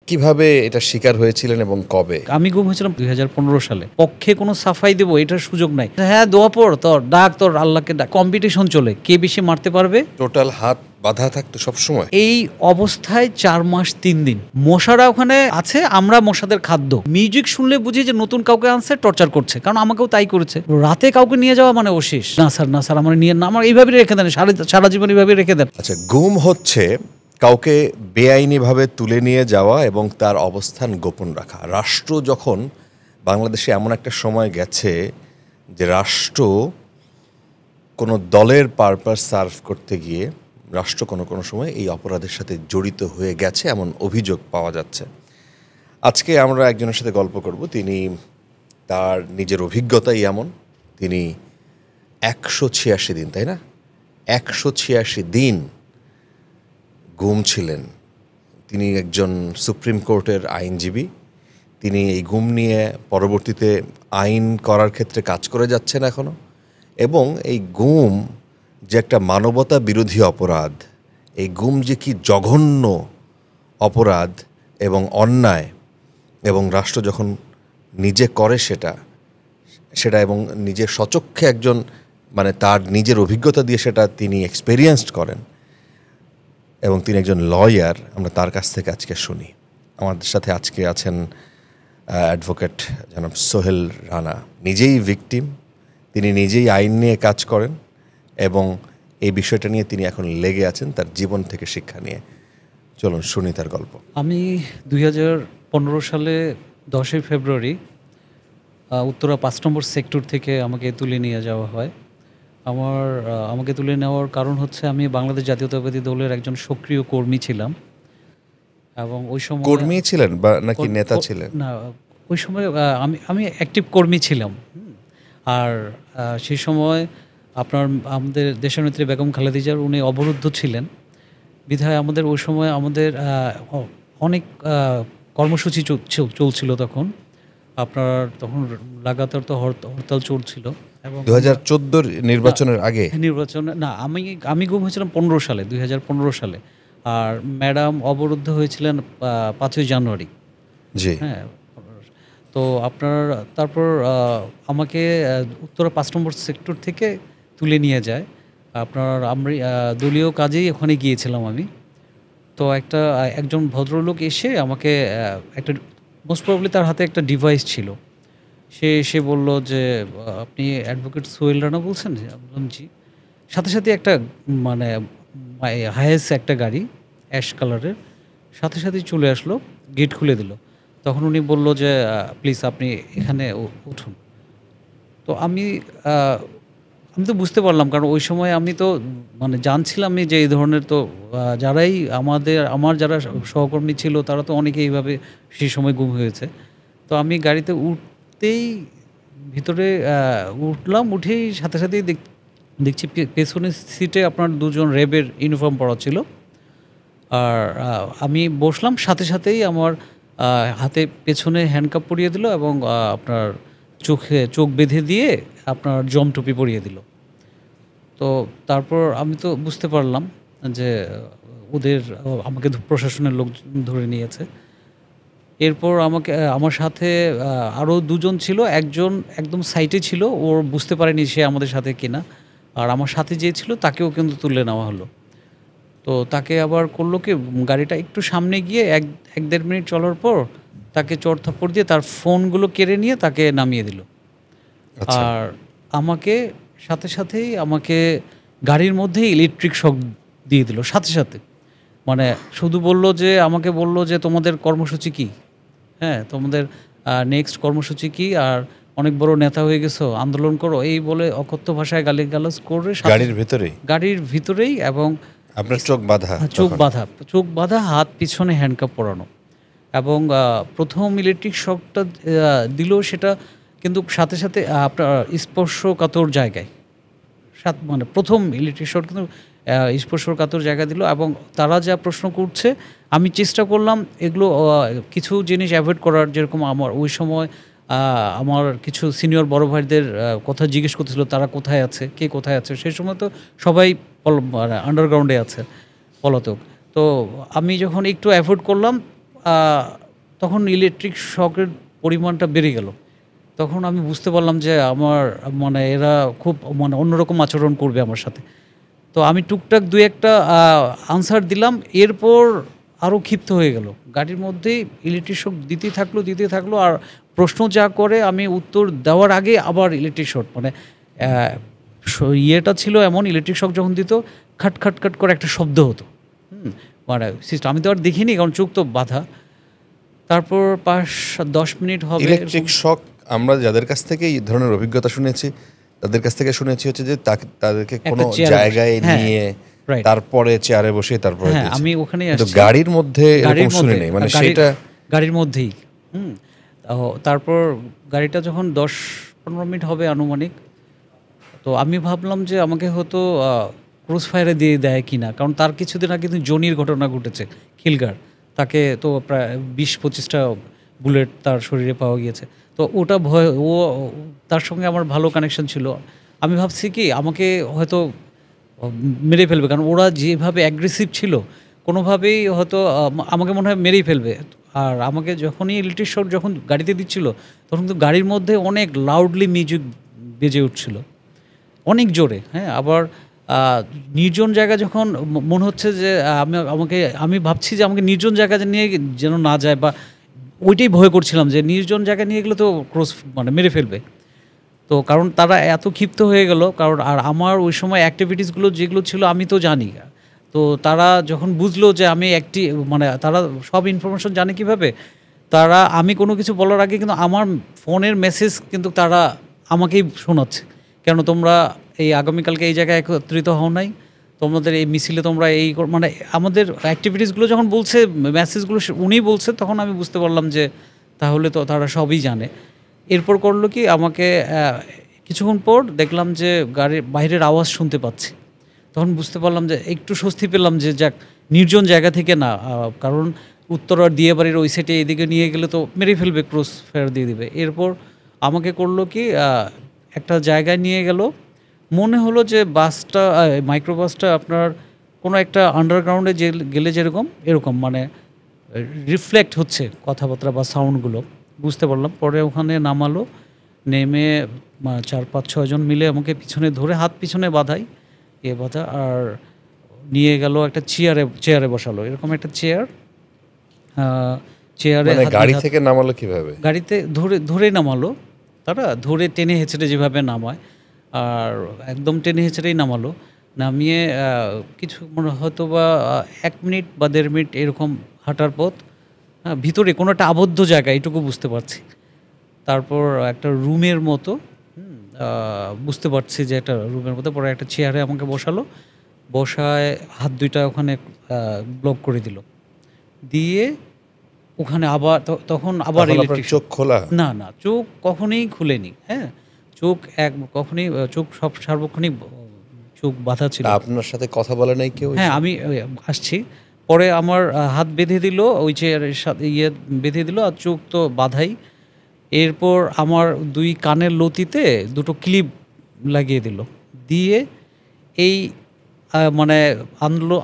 কিভাবে এটা শিকার হয়েছিলেন এবং কবে? আমি গুম হয়েছিলাম 2015 সালে। পক্ষে কোনো সাফাই দেবো এটার সুযোগ নাই। হ্যাঁ, দোয়া পড়, তোর ডাক, তোর আল্লাহকে ডাক। কম্পিটিশন চলে, কে বেশি মারতে পারবে। টোটাল হাত বাঁধা থাকতো সবসময়? এই অবস্থায় 4 মাস 3 দিন মশারা ওখানে আছে, আমরা মশাদের খাদ্য। মিউজিক শুনলে বুঝি যে নতুন কাউকে আনছে, টর্চার করছে, কারণ আমাকেও তাই করেছে। রাতে কাউকে নিয়ে যাওয়া মানে ও শেষ। না স্যার আমার নিয়ে না, আমার এইভাবে রেখে দেন, সারা জীবন এইভাবে রেখে দেন। আচ্ছা, গুম হচ্ছে কাউকে বেআইনিভাবে তুলে নিয়ে যাওয়া এবং তার অবস্থান গোপন রাখা। রাষ্ট্র যখন বাংলাদেশে এমন একটা সময় গেছে যে রাষ্ট্র কোনো দলের পারপাস সার্ভ করতে গিয়ে রাষ্ট্র কোনো সময় এই অপরাধের সাথে জড়িত হয়ে গেছে এমন অভিযোগ পাওয়া যাচ্ছে। আজকে আমরা একজনের সাথে গল্প করব, তিনি তার নিজের অভিজ্ঞতাই এমন। তিনি 186 দিন, তাই না, 186 দিন গুম ছিলেন। তিনি একজন সুপ্রিম কোর্টের আইনজীবী। তিনি এই গুম নিয়ে পরবর্তীতে আইন করার ক্ষেত্রে কাজ করে যাচ্ছেন এখনও। এবং এই গুম যে একটা মানবতা বিরোধী অপরাধ, এই গুম যে কি জঘন্য অপরাধ এবং অন্যায়, এবং রাষ্ট্র যখন নিজে করে সেটা এবং নিজের স্বচক্ষে একজন মানে তার নিজের অভিজ্ঞতা দিয়ে সেটা তিনি এক্সপেরিয়েন্সড করেন, এবং তিনি একজন লয়ার। আমরা তার কাছ থেকে আজকে শুনি। আমাদের সাথে আজকে আছেন অ্যাডভোকেট জনাব সোহেল রানা, নিজেই ভিকটিম। তিনি নিজেই আইন নিয়ে কাজ করেন এবং এই বিষয়টা নিয়ে তিনি এখন লেগে আছেন তার জীবন থেকে শিক্ষা নিয়ে। চলুন শুনি তার গল্প। আমি 2015 সালে 10ই ফেব্রুয়ারি উত্তরা 5 নম্বর সেক্টর থেকে আমাকে তুলে নিয়ে যাওয়া হয়। আমাকে তুলে নেওয়ার কারণ হচ্ছে আমি বাংলাদেশ জাতীয়তাবাদী দলের একজন সক্রিয় কর্মী ছিলাম, এবং ওই সময় কর্মী ছিলেন বা নাকি নেতা ছিলেন? না, ওই সময় আমি অ্যাক্টিভ কর্মী ছিলাম। আর সেই সময় আমাদের দেশনেত্রী বেগম খালেদা জিয়ার উনি অবরুদ্ধ ছিলেন বিধায় আমাদের ওই সময় অনেক কর্মসূচি চলছিল তখন। তখন লাগাতার তো হরতাল চলছিল। এবং 2014 নির্বাচনের আগে? নির্বাচনে না, আমি গুম হয়েছিলাম 2015 সালে। আর ম্যাডাম অবরুদ্ধ হয়েছিলেন 5ই জানুয়ারি। জি হ্যাঁ। তো তারপর আমাকে উত্তরা 5 নম্বর সেক্টর থেকে তুলে নিয়ে যায়। আমরা দলীয় কাজেই ওখানে গিয়েছিলাম আমি। তো একজন ভদ্রলোক এসে আমাকে একটা মোস্ট প্রবাবলি তার হাতে একটা ডিভাইস ছিল। সে এসে বলল যে আপনি অ্যাডভোকেট সোহেল রানা বলছেন? বললাম জি। সাথে সাথে একটা মানে হায়েস একটা গাড়ি অ্যাশ কালারের সাথে সাথেই চলে আসলো, গেট খুলে দিল। তখন উনি বলল যে প্লিজ আপনি এখানে উঠুন। তো আমি তো বুঝতে পারলাম, কারণ ওই সময় আমি তো মানে জানছিলাম যে এই ধরনের তো আমার যারা সহকর্মী ছিল তারা তো অনেকে এইভাবে সেই সময় গুম হয়েছে। তো আমি গাড়িতে উঠতেই ভিতরে উঠলাম, উঠেই সাথে সাথেই দেখছি পেছনের সিটে আপনার 2 জন র্যাবের ইউনিফর্ম পরা ছিল। আর আমি বসলাম, সাথে সাথেই আমার হাতে পেছনে হ্যান্ডকাপ পরিয়ে দিল এবং আপনার চোখ বেঁধে দিয়ে আপনার জম টুপি পরিয়ে দিল। তো তারপর আমি তো বুঝতে পারলাম যে আমাকে প্রশাসনের লোক ধরে নিয়েছে। এরপর আমার সাথে আরও 2 জন ছিল। একজন একদম সাইটে ছিল, ওর বুঝতে পারেনি সে আমাদের সাথে কিনা। আর আমার সাথে যে ছিল তাকেও কিন্তু তুলে নেওয়া হলো। তো তাকে আবার করলো কি, গাড়িটা একটু সামনে গিয়ে 1-1.5 মিনিট চলার পর তাকে চড় থাপ্পড় দিয়ে তার ফোনগুলো কেড়ে নিয়ে তাকে নামিয়ে দিল। আর আমাকে সাথে সাথেই গাড়ির মধ্যেই ইলেকট্রিক শক দিয়ে দিল সাথে সাথে। মানে শুধু আমাকে বলল যে তোমাদের কর্মসূচি কি, হ্যাঁ তোমাদের নেক্সট কর্মসূচি কি, আর অনেক বড় নেতা হয়ে গেছো, আন্দোলন করো, এই বলে অকথ্য ভাষায় গালিগালাজ করে গাড়ির ভিতরেই। এবং আপনার চোখ বাঁধা, হাত পিছনে হ্যান্ডকাপ পরানো। এবং প্রথম ইলেকট্রিক শকটা দিল সেটা কিন্তু সাথে সাথে আপনার স্পর্শকাতর জায়গায়, মানে প্রথম ইলেকট্রিক শক কিন্তু স্পর্শকাতর জায়গা দিল। এবং তারা যা প্রশ্ন করছে আমি চেষ্টা করলাম এগুলো কিছু জিনিস অ্যাভয়েড করার। যেরকম আমার ওই সময় আমার কিছু সিনিয়র বড় ভাইদের কথা জিজ্ঞেস করতেছিল, তারা কোথায় আছে, কে কোথায় আছে। সেই সময় তো সবাই আন্ডারগ্রাউন্ডে আছে পলাতক। তো আমি যখন একটু অ্যাভয়েড করলাম, তখন ইলেকট্রিক শকের পরিমাণটা বেড়ে গেল। তখন আমি বুঝতে পারলাম যে আমার মানে এরা খুব মানে অন্যরকম আচরণ করবে আমার সাথে। তো আমি টুকটাক ২-১টা আনসার দিলাম। এরপর আরও ক্ষিপ্ত হয়ে গেল। গাড়ির মধ্যেই ইলেকট্রিক শক দিতেই থাকলো। আর প্রশ্ন যা করে আমি উত্তর দেওয়ার আগে আবার ইলেকট্রিক শক মানে ইয়েটা ছিল এমন, ইলেকট্রিক শক যখন দিত খাট, খাট, খাট করে একটা শব্দ হতো। মানে সিস্টেম আমি তো আর দেখিনি কারণ চোখ তো বাঁধা। তারপর ৫-১০ মিনিট হবে। ইলেকট্রিক শক আমরা যাদের কাছ থেকে এই ধরনের অভিজ্ঞতা শুনেছি, তাদের কাছ থেকে শুনেছি হচ্ছে যে তাদেরকে কোনো জায়গায় নিয়ে তারপরে চেয়ারে বসে তারপরে হ্যাঁ, আমি ওখানেই আসছি। গাড়ির মধ্যে এরকম শুনি নাই, মানে সেটা গাড়ির মধ্যেই। তারপর গাড়িটা যখন ১০-১৫ মিনিট হবে আনুমানিক, তো আমি ভাবলাম যে আমাকে হয়তো ক্রস ফায়ারে দিয়ে দেয় কিনা, কারণ তার কিছুদিন আগে কিন্তু জনির ঘটনা ঘটেছে খিলগার, তাকে তো প্রায় ২০-২৫টা বুলেট তার শরীরে পাওয়া গিয়েছে। তো ওটা ভয়, তার সঙ্গে আমার ভালো কানেকশন ছিল। আমি ভাবছি কি আমাকে হয়তো মেরে ফেলবে, কারণ ওরা যেভাবে অ্যাগ্রেসিভ ছিল কোনোভাবেই হয়তো আমাকে মনে হয় মেরেই ফেলবে। আর আমাকে যখনই ইলেকট্রিক শক যখন গাড়িতে দিচ্ছিল তখন কিন্তু গাড়ির মধ্যে অনেক লাউডলি মিউজিক বেজে উঠছিল, অনেক জোরে। হ্যাঁ, আবার নির্জন জায়গা যখন মনে হচ্ছে যে আমি ভাবছি যে আমাকে নির্জন জায়গা নিয়ে যেন না যায়, বা ওইটাই ভয় করছিলাম যে নির্জন জায়গায় নিয়ে গেলে তো ক্রস মানে মেরে ফেলবে। তো কারণ তারা এত ক্ষিপ্ত হয়ে গেল, কারণ আর আমার ওই সময় অ্যাক্টিভিটিসগুলো যেগুলো ছিল আমি তো জানি। তো তারা যখন বুঝলো যে আমি মানে তারা সব ইনফরমেশন জানে কিভাবে, তারা আমি কোনো কিছু বলার আগে কিন্তু আমার ফোনের মেসেজ কিন্তু তারা আমাকেই শোনাচ্ছে, কেন তোমরা এই আগামীকালকে এই জায়গায় একত্রিত হও নাই, তোমাদের এই মিছিলে তোমরা এই মানে আমাদের অ্যাক্টিভিটিসগুলো যখন বলছে, মেসেজগুলো উনিই বলছে, তখন আমি বুঝতে পারলাম যে তাহলে তো তারা সবই জানে। এরপর করলো কি, আমাকে কিছুক্ষণ পর দেখলাম যে গাড়ির বাইরের আওয়াজ শুনতে পাচ্ছি। তখন বুঝতে পারলাম যে একটু স্বস্তি পেলাম যে যাক নির্জন জায়গা থেকে না, কারণ উত্তরার দিয়ে বাড়ির ওই সাইডে এদিকে নিয়ে গেলে তো মেরে ফেলবে, ক্রস ফায়ার দিয়ে দিবে। এরপর আমাকে করলো কি একটা জায়গায় নিয়ে গেল, মনে হলো যে বাসটা মাইক্রোবাসটা আপনার কোনো একটা আন্ডারগ্রাউন্ডে গেলে যেরকম এরকম মানে রিফ্লেক্ট হচ্ছে কথাবার্তা বা সাউন্ডগুলো, বুঝতে পারলাম। পরে ওখানে নামালো, নেমে ৪-৫-৬ জন মিলে আমাকে পিছনে ধরে হাত পিছনে বাঁধাই বাঁধা, আর নিয়ে গেল একটা চেয়ারে বসালো, এরকম একটা চেয়ারে। গাড়ি থেকে নামালো কিভাবে? গাড়িতে ধরে নামালো, তারা ধরে টেনে হেঁচড়ে যেভাবে নামায়, আর একদম টেনে হেঁচড়েই নামালো। নামিয়ে কিছু মনে হয়তো বা ১ মিনিট বা ১.৫ মিনিট এরকম হাঁটার পথ, ভিতরে কোনো একটা আবদ্ধ জায়গা এইটুকু বুঝতে পারছি। তারপর একটা রুমের মতো বুঝতে পারছি যে একটা রুমের মতো, পরে একটা চেয়ারে আমাকে বসায় হাত দুইটা ওখানে ব্লক করে দিয়ে ওখানে আবার তখন আবার ইলেকট্রিক। চোখ খোলা? না, চোখ কখনোই খুলেনি। হ্যাঁ, চোখ সব সার্বক্ষণিক চোখ বাঁধা ছিল। আপনার সাথে কথা বলে নাই কেউ? হ্যাঁ, আমি আসছি। পরে আমার হাত বেঁধে দিল, ওই চেয়ারের সাথে বেঁধে দিল, আর চোখ তো বাঁধাই। এরপর আমার 2 কানের লতিতে 2টো ক্লিপ লাগিয়ে দিয়ে এই মানে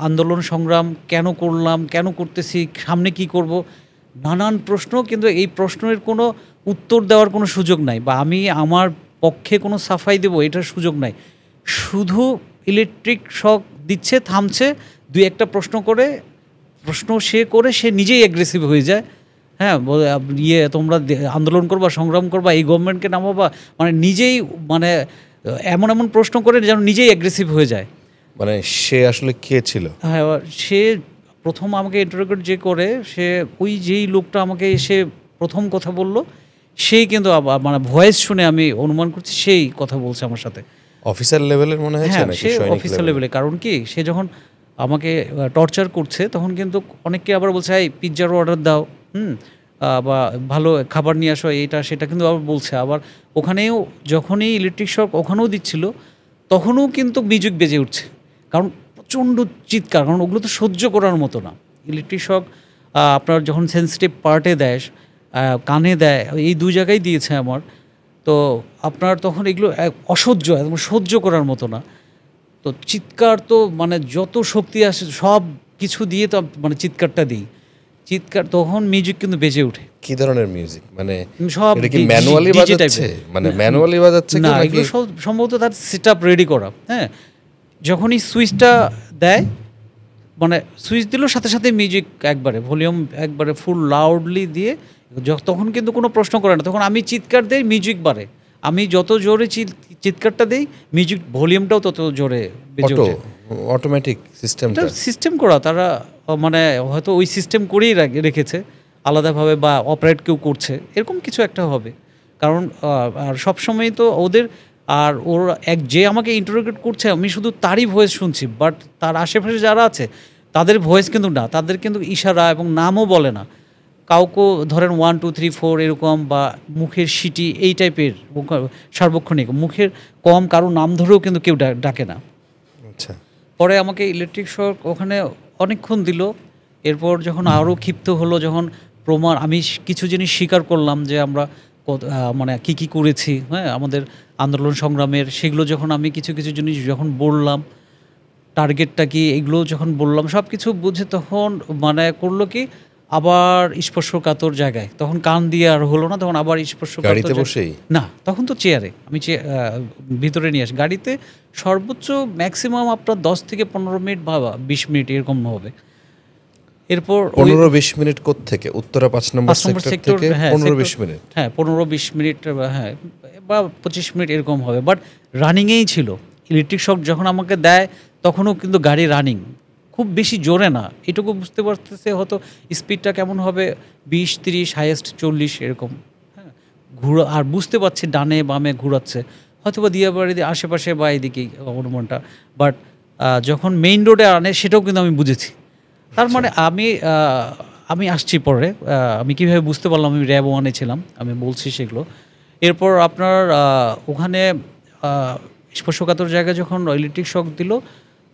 আন্দোলন সংগ্রাম কেন করলাম, কেন করতেছি, সামনে কি করব, নানান প্রশ্ন। কিন্তু এই প্রশ্নের কোনো উত্তর দেওয়ার কোনো সুযোগ নাই, বা আমি আমার পক্ষে কোনো সাফাই দেবো এটার সুযোগ নাই। শুধু ইলেকট্রিক শক দিচ্ছে, থামছে, 2-1টা প্রশ্ন সে নিজেই অ্যাগ্রেসিভ হয়ে যায়। হ্যাঁ, তোমরা আন্দোলন করবা, সংগ্রাম করবা, এই গভর্নমেন্টকে নামাবা, মানে নিজেই মানে এমন প্রশ্ন করে যেন নিজেই অ্যাগ্রেসিভ হয়ে যায়। মানে সে আসলে কে ছিল? হ্যাঁ, সে প্রথম আমাকে ইন্টারোগেট করে, সে ওই যেই লোকটা আমাকে এসে প্রথম কথা বলল, সেই কিন্তু মানে ভয়েস শুনে আমি অনুমান করছি সেই কথা বলছে আমার সাথে। অফিসার লেভেলের মনে হয়েছে? হ্যাঁ, সে অফিসার লেভেলে। কারণ কি, সে যখন আমাকে টর্চার করছে তখন কিন্তু অনেকে আবার বলছে এই পিৎজার অর্ডার দাও, বা ভালো খাবার নিয়ে আসো, এটা সেটা কিন্তু আবার বলছে। আবার ওখানেও যখনই ইলেকট্রিক শক ওখানেও দিচ্ছিল তখনও কিন্তু মিউজিক বেজে উঠছে, কারণ প্রচণ্ড চিৎকার, কারণ ওগুলো তো সহ্য করার মতো না। ইলেকট্রিক শক আপনার যখন সেন্সিটিভ পার্টে দেয়, কানে দেয়, এই 2 জায়গায় দিয়েছে আমার, তো আপনার তখন এগুলো অসহ্য, একদম সহ্য করার মতো না। তো চিৎকার তো মানে যত শক্তি আসে সব কিছু দিয়ে তো মানে চিৎকারটা দিই। চিৎকার তখন মিউজিক কিন্তু বেজে ওঠে। কি ধরনের মিউজিক, মানে সব এটা কি ম্যানুয়ালি ডিজে বাজাচ্ছে, টাইপের। মানে ম্যানুয়ালি বাজাচ্ছে না, কি নাকি? এগুলো সব সম্ভবত তার সেট আপ রেডি করা। হ্যাঁ, যখনই সুইচটা দেয়, মানে সুইচ দিল সাথে সাথে মিউজিক একবারে ভলিউম একবারে ফুল লাউডলি দিয়ে, তখন কিন্তু কোনো প্রশ্ন করে না, তখন আমি চিৎকার দেই মিউজিক বাড়ে, আমি যত জোরে চিৎকারটা দেই মিউজিক ভলিউমটাও তত জোরে বেজে ওঠে। অটোমেটিক সিস্টেমটা সিস্টেম করা, তারা মানে হয়তো ওই সিস্টেম করেই রেখেছে আলাদাভাবে, বা অপারেট কেউ করছে, এরকম কিছু একটা হবে। কারণ আর সবসময় তো ওদের, আর ওর যে আমাকে ইন্টারোগেট করছে আমি শুধু তারই ভয়েস শুনছি, বাট তার আশেপাশে যারা আছে তাদের ভয়েস কিন্তু না, তাদের কিন্তু ইশারা এবং নামও বলে না। কাউকে ধরেন 1 2 3 4 এরকম, বা মুখের সিটি এই টাইপের সার্বক্ষণিক মুখের কম কারো নাম ধরেও কিন্তু কেউ ডাকে না। আচ্ছা, পরে আমাকে ইলেকট্রিক শক ওখানে অনেকক্ষণ দিল। এরপর যখন আরও ক্ষিপ্ত হলো, যখন প্রমাণ আমি কিছু জিনিস স্বীকার করলাম যে আমরা মানে কী করেছি, হ্যাঁ, আমাদের আন্দোলন সংগ্রামের, সেগুলো যখন আমি কিছু কিছু জিনিস যখন বললাম, টার্গেটটা কি, এগুলো যখন বললাম সব কিছু বুঝে, তখন মানে করলো কি আবার স্পর্শকাতর জায়গায়, তখন কান দিয়ে আর হলো না, তখন আবার গাড়িতে বসেই না, তখন তো চেয়ারে আমি ভিতরে নিয়ে আসি। গাড়িতে সর্বোচ্চ ম্যাক্সিমাম আপনার 10 থেকে 15 মিনিট বা 20 মিনিট এরকম হবে। এরপর 15-20 মিনিট কোত্থেকে? উত্তরা 5 নম্বর সেক্টর থেকে 15-20 মিনিট? হ্যাঁ, 15-20 মিনিট, হ্যাঁ, বা 25 মিনিট এরকম হবে, বাট রানিংয়েই ছিল। ইলেকট্রিক শক যখন আমাকে দেয় তখনও কিন্তু গাড়ি রানিং, খুব বেশি জোরে না, এটুকু বুঝতে পারতেছে হয়তো স্পিডটা কেমন হবে, 20-30, হাইয়েস্ট 40 এরকম। হ্যাঁ, আর বুঝতে পারছি ডানে বামে ঘুরাচ্ছে, হয়তো বা দিয়াবাড়ি আশেপাশে বা এদিকেই অনুমানটা, বাট যখন মেইন রোডে আনে সেটাও কিন্তু আমি বুঝেছি। তার মানে আমি আসছি পরে, আমি কীভাবে বুঝতে পারলাম, আমি র্যাব 1-এ ছিলাম, আমি বলছি সেগুলো। এরপর আপনার ওখানে স্পর্শকাতর জায়গায় যখন ইলেকট্রিক শক দিল,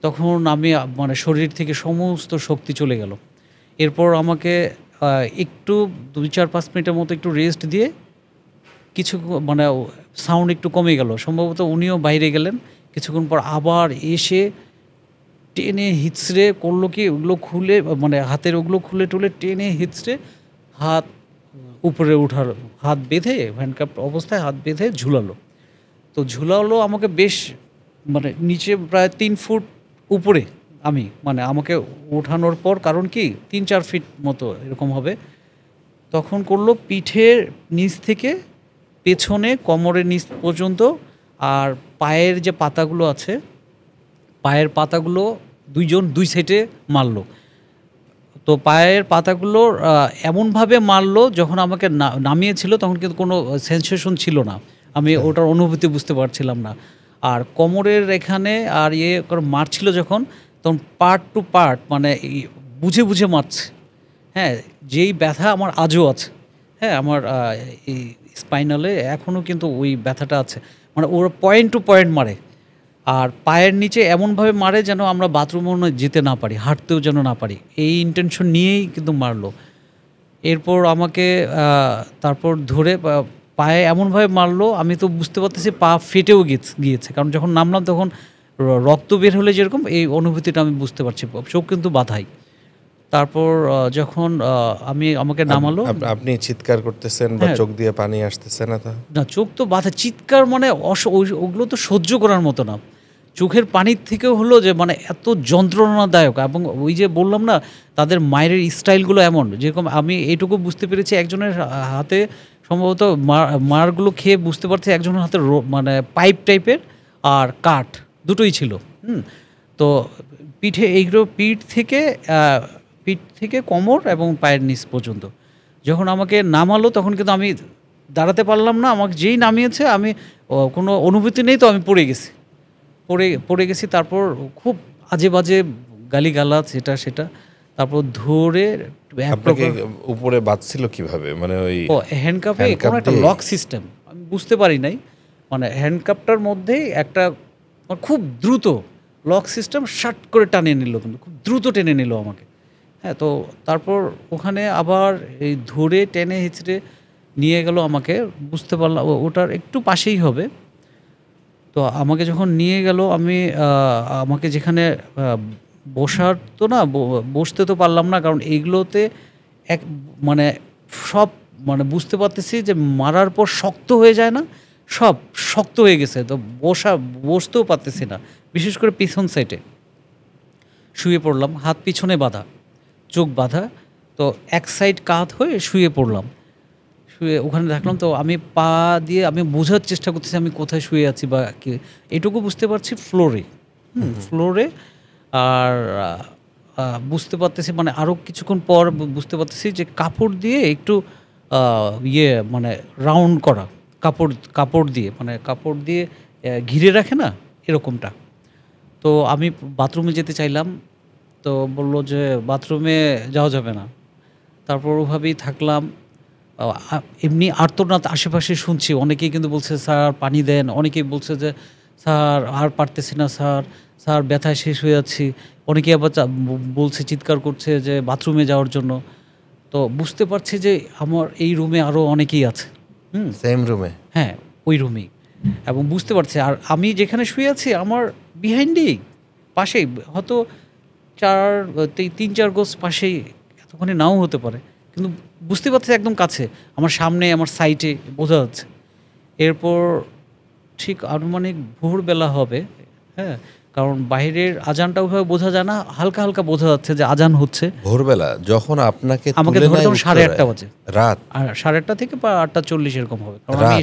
তখন আমি মানে শরীর থেকে সমস্ত শক্তি চলে গেল। এরপর আমাকে একটু 2-4-5 মিনিটের মতো একটু রেস্ট দিয়ে কিছু, মানে সাউন্ড একটু কমে গেল, সম্ভবত উনিও বাইরে গেলেন। কিছুক্ষণ পর আবার এসে টেনে হিচড়ে করলো কি, ওগুলো খুলে, মানে হাতের ওগুলো খুলে টুলে টেনে হিচড়ে হাত উপরে উঠার, হাত বেঁধে হ্যান্ডকাপ অবস্থায় হাত বেঁধে ঝুলালো। তো ঝুলালো আমাকে বেশ, মানে নিচে প্রায় 3 ফুট উপরে, আমি মানে আমাকে ওঠানোর পর, কারণ কি 3-4 ফিট মতো এরকম হবে, তখন করলো পিঠের নিচ থেকে পেছনে কোমরের নিচ পর্যন্ত, আর পায়ের যে পাতাগুলো আছে, পায়ের পাতাগুলো দুই সাইডে মারলো। তো পায়ের পাতাগুলো এমনভাবে মারলো, যখন আমাকে নামিয়েছিল তখন কিন্তু কোনো সেন্সেশন ছিল না, আমি ওটার অনুভূতি বুঝতে পারছিলাম না। আর কোমরের এখানে আর মারছিল যখন, তখন পার্ট টু পার্ট, মানে বুঝে বুঝে মারছে। হ্যাঁ, যেই ব্যথা আমার আজও আছে। হ্যাঁ, আমার এই স্পাইনালে এখনও কিন্তু ওই ব্যথাটা আছে, মানে ওরা পয়েন্ট টু পয়েন্ট মারে। আর পায়ের নিচে এমনভাবে মারে যেন আমরা বাথরুমেও যেতে না পারি, হাঁটতেও যেন না পারি, এই ইন্টেনশন নিয়েই কিন্তু মারলো। এরপর আমাকে তারপর ধরে পায়ে এমনভাবে মারলো, আমি তো বুঝতে পারতেছি পা ফেটেও গিয়েছে, কারণ যখন নামলাম তখন রক্ত বের হলে যেরকম, এই অনুভূতিটা আমি বুঝতে পারছি, চোখ কিন্তু বাধাই। তারপর যখন আমাকে নামালো, আপনি চিৎকার করতেছেন বা চোখ দিয়ে পানি আসতেছে না? না, চোখ তো বাধা, চিৎকার মানে ওগুলো তো সহ্য করার মতো না, চোখের পানির থেকেও হলো যে মানে এত যন্ত্রণাদায়ক। এবং ওই যে বললাম না, তাদের মায়ের স্টাইলগুলো এমন, যেরকম আমি এইটুকু বুঝতে পেরেছি, একজনের হাতে সম্ভবত মারগুলো খেয়ে বুঝতে পারছি একজনের হাতে মানে পাইপ টাইপের আর কাঠ দুটোই ছিল। তো পিঠে এইগুলো পিঠ থেকে কোমর এবং পায়ের নিচ পর্যন্ত যখন আমাকে নামালো, তখন কিন্তু আমি দাঁড়াতে পারলাম না, আমাকে যেই নামিয়েছে আমি কোনো অনুভূতি নেই, তো আমি পড়ে গেছি। তারপর খুব আজে বাজে গালিগালাজ এটা সেটা, তারপর ধরে আপনাকে উপরে বাঁধছিল কিভাবে, মানে ওই হ্যান্ডকাপে কোনো একটা লক সিস্টেম, আমি বুঝতে পারি নাই, মানে হ্যান্ডকাপটার মধ্যেই একটা খুব দ্রুত লক সিস্টেম শাট করে টানিয়ে নিল, কিন্তু খুব দ্রুত টেনে নিল আমাকে। হ্যাঁ, তো তারপর ওখানে আবার এই ধরে টেনে হিচড়ে নিয়ে গেল আমাকে, বুঝতে পারলাম ওটার একটু পাশেই হবে। তো আমাকে যখন নিয়ে গেল, আমাকে যেখানে বসার তো না, বসতে তো পারলাম না, কারণ এইগুলোতে এক মানে সব মানে বুঝতে পারতেছি যে মারার পর শক্ত হয়ে যায় না, সব শক্ত হয়ে গেছে। তো বসতেও পারতেছি না, বিশেষ করে পিছন সাইডে শুয়ে পড়লাম, হাত পিছনে বাঁধা, চোখ বাঁধা। তো এক সাইড কাত হয়ে শুয়ে পড়লাম। শুয়ে ওখানে দেখলাম, তো আমি পা দিয়ে আমি বোঝার চেষ্টা করতেছি আমি কোথায় শুয়ে আছি বা কি, এটুকু বুঝতে পারছি ফ্লোরে, ফ্লোরে। আর বুঝতে পারতেছি মানে আরও কিছুক্ষণ পর বুঝতে পারতেছি যে কাপড় দিয়ে একটু মানে রাউন্ড করা, কাপড় দিয়ে মানে কাপড় দিয়ে ঘিরে রাখে না, এরকমটা। তো আমি বাথরুমে যেতে চাইলাম, তো বলল যে বাথরুমে যাওয়া যাবে না। তারপর ওভাবেই থাকলাম। এমনি আর্তনাদ আশেপাশে শুনছি, অনেকেই কিন্তু বলছে স্যার পানি দেন, অনেকেই বলছে যে স্যার আর পারতেছি না স্যার, স্যার ব্যথায় শেষ হয়ে যাচ্ছি। অনেকেই আবার বলছে, চিৎকার করছে যে বাথরুমে যাওয়ার জন্য। তো বুঝতে পারছি যে আমার এই রুমে আরও অনেকেই আছে। সেম রুমে? হ্যাঁ, ওই রুমেই। এবং বুঝতে পারছি, আর আমি যেখানে শুয়ে আছি আমার বিহাইন্ডেই, পাশেই, হয়তো 3-4 গজ পাশেই, এতখানি নাও হতে পারে, কিন্তু বুঝতে পারছি একদম কাছে, আমার সামনে, আমার সাইডে বোঝা যাচ্ছে। এরপর ঠিক আনুমানিক ভোরবেলা হবে, হ্যাঁ, কারণ বাইরের আজানটা ওইভাবে বোঝা যায় না, হালকা হালকা বোঝা যাচ্ছে যে আজান হচ্ছে। ভোরবেলা যখন আপনাকে আমাকে ধরে তখন 8:30 বাজে, রাত, আর 8:30 থেকে বা 8:40 এরকম হবে। কারণ আমি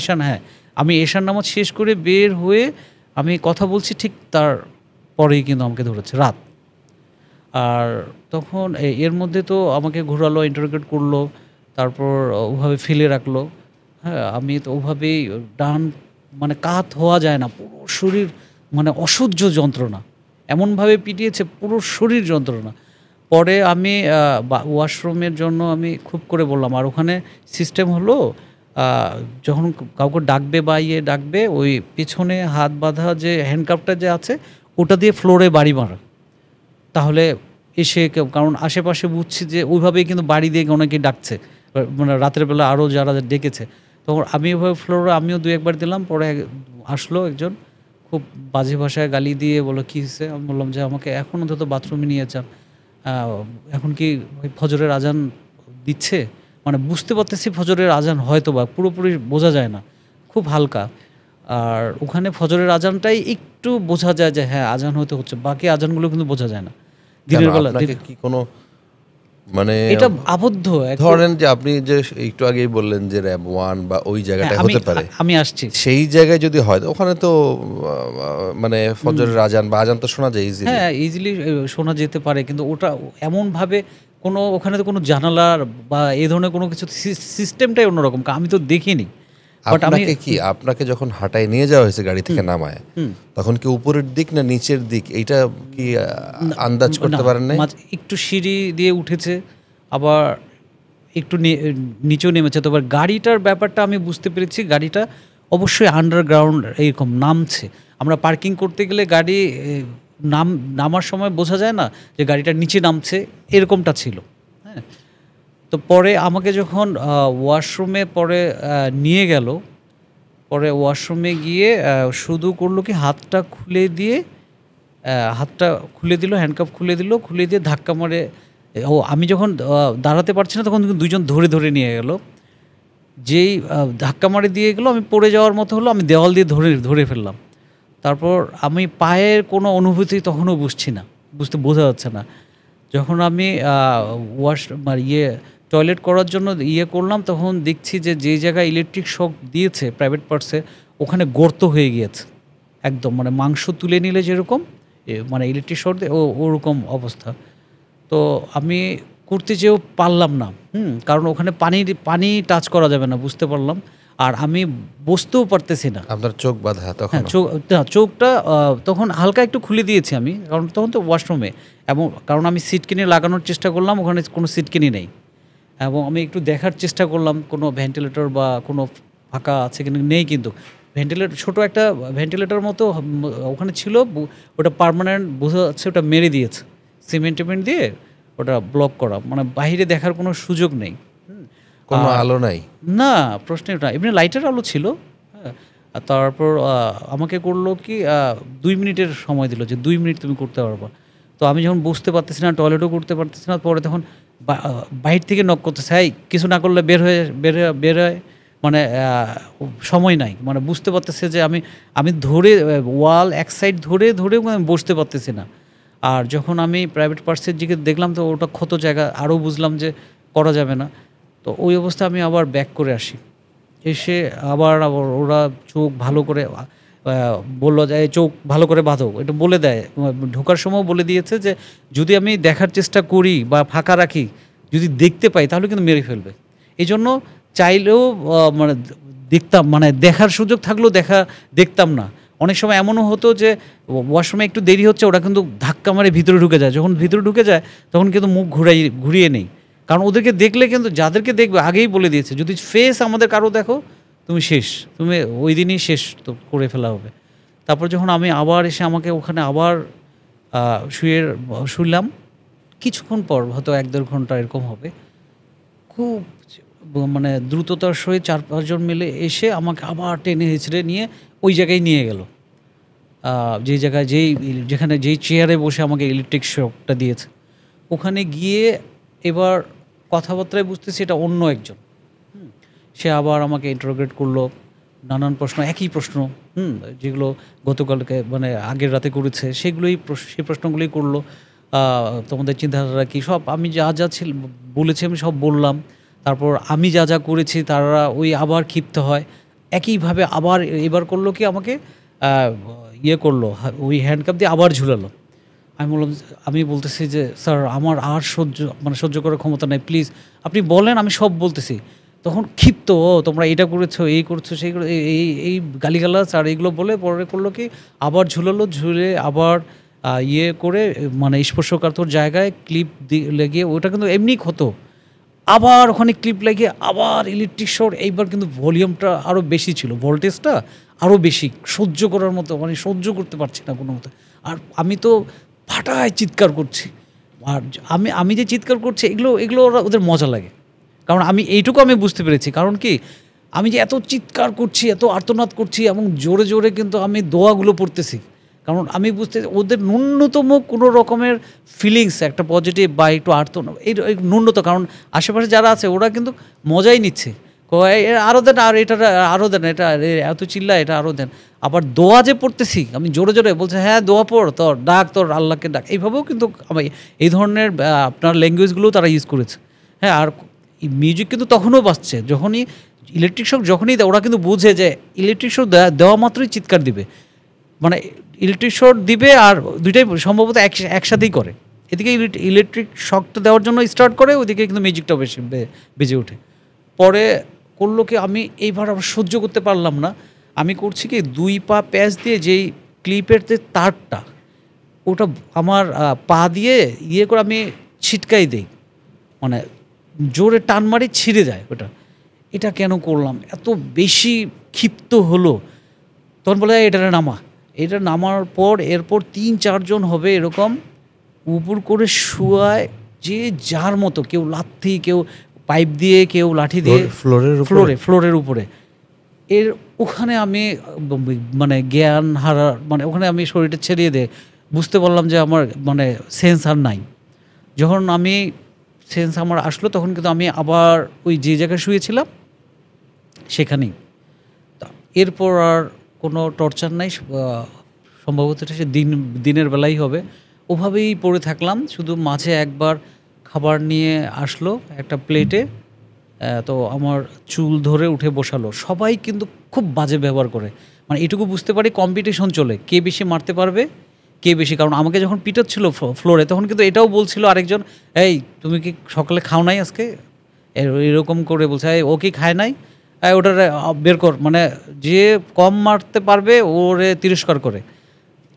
আমি এশার নামাজ শেষ করে বের হয়ে আমি কথা বলছি, ঠিক তার পরেই কিন্তু আমাকে ধরেছে রাত। আর তখন এর মধ্যে তো আমাকে ঘোরালো, ইন্টারোগেট করলো, তারপর ওভাবে ফেলে রাখলো। হ্যাঁ, আমি তো ওভাবেই ডান মানে কাত হওয়া যায় না, পুরো শরীর মানে অসহ্য যন্ত্রণা, এমনভাবে পিটিয়েছে পুরো শরীর যন্ত্রণা। পরে আমি ওয়াশরুমের জন্য আমি খুব করে বললাম, আর ওখানে সিস্টেম হলো যখন কাউকে ডাকবে বা ডাকবে, ওই পিছনে হাত বাঁধা যে হ্যান্ডকাপটা যে আছে ওটা দিয়ে ফ্লোরে বাড়ি মারা, তাহলে এসে কেউ, কারণ আশেপাশে বুঝছি যে ওইভাবেই কিন্তু বাড়ি দিয়ে অনেকে ডাকছে, মানে রাতের বেলা আরও যারা ডেকেছে। তখন আমি ওইভাবে ফ্লোরে আমিও 2-1 বার দিলাম। পরে আসলো একজন, খুব বাজে ভাষায় গালি দিয়ে বললো কী হয়েছে। আমি বললাম যে আমাকে এখন অন্তত বাথরুমে নিয়ে যান, এখন কি ফজরের আজান দিচ্ছে, মানে বুঝতে পারতেছি ফজরের আজান হয়তো বা, পুরোপুরি বোঝা যায় না, খুব হালকা। আর ওখানে ফজরের আজানটাই একটু বোঝা যায় যে হ্যাঁ আজান হয়তো হচ্ছে, বাকি আজানগুলো কিন্তু বোঝা যায় না দিনের বেলা। কি কোনো মানে এটা আবদ্ধ, ধরেন যে আপনি যে একটু আগেই বললেন যে র‍্যাব 1 বা ওই জায়গাটা হতে পারে, আমি আসছি সেই জায়গায় যদি হয় ওখানে তো মানে ফজরের আজান বা আজান তো শোনা যায় ইজিলি। হ্যাঁ, ইজিলি শোনা যেতে পারে, কিন্তু ওটা এমনভাবে কোনো, ওখানে তো কোনো জানালার বা এই ধরনের কোনো কিছু, সিস্টেমটাই অন্যরকম, আমি তো দেখিনি। আপনাকে যখন হাঁটায় নিয়ে যাওয়া হয়েছে গাড়ি থেকে নামায়, তখন কি উপরের দিক না নিচের দিক, এইটা কি আন্দাজ করতে পারেন না? একটু সিঁড়ি দিয়ে উঠেছে, আবার একটু নিচেও নেমেছে। তো গাড়িটার ব্যাপারটা আমি বুঝতে পেরেছি, গাড়িটা অবশ্যই আন্ডারগ্রাউন্ড এরকম নামছে। আমরা পার্কিং করতে গেলে গাড়ি নামার সময় বোঝা যায় না যে গাড়িটা নিচে নামছে, এরকমটা ছিল। হ্যাঁ, তো পরে আমাকে যখন ওয়াশরুমে পরে নিয়ে গেল, পরে ওয়াশরুমে গিয়ে শুধু করলো কি হাতটা খুলে দিল, হ্যান্ডকাপ খুলে দিয়ে ধাক্কা মারে। আমি যখন দাঁড়াতে পারছি না তখন দুজন ধরে নিয়ে গেল। যেই ধাক্কা মারে দিয়ে গেলো, আমি পড়ে যাওয়ার মতো হলো, আমি দেওয়াল দিয়ে ধরে ফেললাম। তারপর আমি পায়ের কোনো অনুভূতি তখনও বোঝা যাচ্ছে না। যখন আমি টয়লেট করার জন্য করলাম, তখন দেখছি যে জায়গায় ইলেকট্রিক শক দিয়েছে প্রাইভেট পার্টসে, ওখানে গর্ত হয়ে গিয়েছে একদম, মানে মাংস তুলে নিলে যেরকম মানে ইলেকট্রিক শক দিয়ে ওরকম অবস্থা। তো আমি করতে যেও পারলাম না, কারণ ওখানে পানি টাচ করা যাবে না, বুঝতে পারলাম। আর আমি বসতেও পারতেছি না। আপনার চোখ বাঁধা তখন? চোখটা তখন হালকা একটু খুলে দিয়েছি আমি, কারণ তখন তো ওয়াশরুমে, এবং কারণ আমি সিটকিনি লাগানোর চেষ্টা করলাম, ওখানে কোনো সিটকিনি নেই, এবং আমি একটু দেখার চেষ্টা করলাম কোনো ভেন্টিলেটর বা কোনো ফাঁকা আছে কিনা, নেই। কিন্তু ভেন্টিলেটর, ছোটো একটা ভেন্টিলেটর মতো ওখানে ছিল, ওটা পার্মানেন্ট বোঝা যাচ্ছে, ওটা মেরে দিয়েছে সিমেন্ট দিয়ে, ওটা ব্লক করা, মানে বাইরে দেখার কোনো সুযোগ নেই, কোনো আলো নাই না, প্রশ্নের না। এমনি লাইটের আলো ছিল। হ্যাঁ, তারপর আমাকে করলো কি 2 মিনিটের সময় দিল, যে 2 মিনিট তুমি করতে পারবা। তো আমি যখন বুঝতে পারতেছি না, টয়লেটও করতে পারতেছি না, পরে তখন বাহির থেকে নক করতেছে, এই কিছু না করলে বের হয়ে মানে সময় নাই, মানে বুঝতে পারতেছে যে আমি ধরে ওয়াল এক সাইড ধরে মানে বসতে পারতেছি না। আর যখন আমি প্রাইভেট পার্টসের দিকে দেখলাম তো ওটা ক্ষত জায়গা, আরও বুঝলাম যে করা যাবে না। তো ওই অবস্থায় আমি আবার ব্যাক করে আসি। এসে আবার ওরা চোখ ভালো করে বললো যে এই চোখ ভালো করে বাঁধো, এটা বলে দেয়। ঢোকার সময় বলে দিয়েছে যে যদি আমি দেখার চেষ্টা করি বা ফাঁকা রাখি, যদি দেখতে পাই তাহলে কিন্তু মেরে ফেলবে। এই জন্য চাইলেও মানে দেখতাম, মানে দেখার সুযোগ থাকলেও দেখতাম না। অনেক সময় এমনও হতো যে ওয়াশরুমে একটু দেরি হচ্ছে, ওরা কিন্তু ধাক্কা মারে ভিতরে ঢুকে যায়। যখন ভিতরে ঢুকে যায় তখন কিন্তু মুখ ঘুরিয়ে নেই, কারণ ওদেরকে দেখলে কিন্তু যাদেরকে দেখবে আগেই বলে দিয়েছে যদি ফেস আমাদের কারো দেখো তুমি শেষ, তুমি ওই দিনই শেষ তো করে ফেলা হবে। তারপর যখন আমি আবার এসে আমাকে ওখানে আবার শুইলাম, কিছুক্ষণ পর হয়তো 1-1.5 ঘন্টা এরকম হবে, খুব মানে দ্রুততার সহিত 4-5 জন মিলে এসে আমাকে আবার টেনে হিঁচড়ে নিয়ে ওই জায়গায় নিয়ে গেল, যেই জায়গায় যেই চেয়ারে বসে আমাকে ইলেকট্রিক শকটা দিয়েছে। ওখানে গিয়ে এবার কথাবার্তায় বুঝতেছি এটা অন্য একজন। সে আবার আমাকে ইন্টারোগেট করলো, নানান প্রশ্ন, একই প্রশ্ন যেগুলো গতকালকে মানে আগের রাতে করেছে সেই প্রশ্নগুলোই করলো। তোমাদের চিন্তাধারা কী, সব আমি যা বলেছি আমি সব বললাম। তারপর আমি যা করেছি তারা ওই আবার ক্ষিপ্ত হয় একইভাবে। আবার এবার করলো কি আমাকে করলো, ওই হ্যান্ডকাপ দিয়ে আবার ঝুলালো। আমি বলতেছি যে স্যার আমার আর সহ্য করার ক্ষমতা নেই, প্লিজ আপনি বলেন, আমি সব বলতেছি। তখন ক্ষিপ্ত, তোমরা এটা করেছো, এই করছো, সেই এই গালিগালাজ আর এইগুলো বলে পরে করলো কি আবার ঝুলে আবার করে মানে স্পর্শকাতর জায়গায় ক্লিপ লেগে, ওটা কিন্তু এমনি ক্ষত, আবার ওখানে ক্লিপ লাগিয়ে আবার ইলেকট্রিক শর্ট। এইবার কিন্তু ভলিউমটা আরও বেশি ছিল, ভোল্টেজটা আরও বেশি, সহ্য করার মতো মানে সহ্য করতে পারছি না কোনো মতো। আর আমি তো ফাটায় চিৎকার করছি। আর আমি যে চিৎকার করছি এগুলো ওদের মজা লাগে, কারণ এইটুকু আমি বুঝতে পেরেছি। কারণ কি আমি যে এত চিৎকার করছি, এত আর্তনাদ করছি এবং জোরে কিন্তু আমি দোয়াগুলো পড়তেছি, কারণ আমি বুঝতে ওদের ন্যূনতম কোনো রকমের ফিলিংস একটা পজিটিভ বা একটু আর্তনাদ এই ন্যূনতম, কারণ আশেপাশে যারা আছে ওরা কিন্তু মজাই নিচ্ছে, আরও দেন, আর এটা আরও দেন, এটা এত চিল্লা, এটা আরও দেন। আবার দোয়া যে পড়তেছি আমি জোরে বলছে, হ্যাঁ দোয়া পড়, তোর আল্লাহকে ডাক, এইভাবেও কিন্তু এই ধরনের আপনার ল্যাঙ্গুয়েজগুলোও তারা ইউজ করেছে। হ্যাঁ, আর মিউজিক কিন্তু তখনও বাজছে, যখনই ইলেকট্রিক শক যখনই দেয় ওরা কিন্তু বুঝে যে ইলেকট্রিক শক দেওয়া মাত্রই চিৎকার দিবে, মানে ইলেকট্রিক শক দিবে আর দুইটাই সম্ভবত একসাথেই করে। এদিকে ইলেকট্রিক শকটা দেওয়ার জন্য স্টার্ট করে, ওইদিকে কিন্তু মিউজিকটাও বেশি বেজে ওঠে। পরে করলো কি আমি এইবার আবার সহ্য করতে পারলাম না, আমি করছি কি 2 পা প্যাচ দিয়ে যেই ক্লিপের যে তারটা ওটা আমার পা দিয়ে করে আমি ছিটকাই দেই, মানে জোরে টান মারি ছিঁড়ে যায় ওটা। এটা কেন করলাম, এত বেশি ক্ষিপ্ত হলো। তখন বলে এটা নামার পর এরপর 3-4 জন হবে এরকম উপর করে শুয়ায়, যে যার মতো, কেউ লাথি, কেউ পাইপ দিয়ে, কেউ লাঠি দিয়ে, ফ্লোরের উপরে। ওখানে আমি মানে জ্ঞান হারা, মানে ওখানে আমি শরীরটা ছেড়িয়ে দিয়ে বুঝতে পারলাম যে আমার মানে সেন্স আর নাই। যখন আমি সেন্স আমার আসলো তখন কিন্তু আমি আবার ওই যে জায়গায় শুয়েছিলাম সেখানেই। এরপর আর কোনো টর্চার নাই, সম্ভবত সে দিনের বেলাই হবে। ওভাবেই পড়ে থাকলাম, শুধু মাঝে একবার খাবার নিয়ে আসলো একটা প্লেটে, তো আমার চুল ধরে উঠে বসালো। সবাই কিন্তু খুব বাজে ব্যবহার করে, মানে এটুকু বুঝতে পারি কম্পিটিশন চলে, কে বেশি মারতে পারবে, কে বেশি। কারণ আমাকে যখন পিটাচ্ছিল ফ্লোরে তখন কিন্তু এটাও বলছিল আরেকজন, এই তুমি কি সকালে খাও নাই আজকে, এরকম করে বলছে, ও কি খায় নাই, ওটা বের কর, মানে যে কম মারতে পারবে ওরে তিরস্কার করে।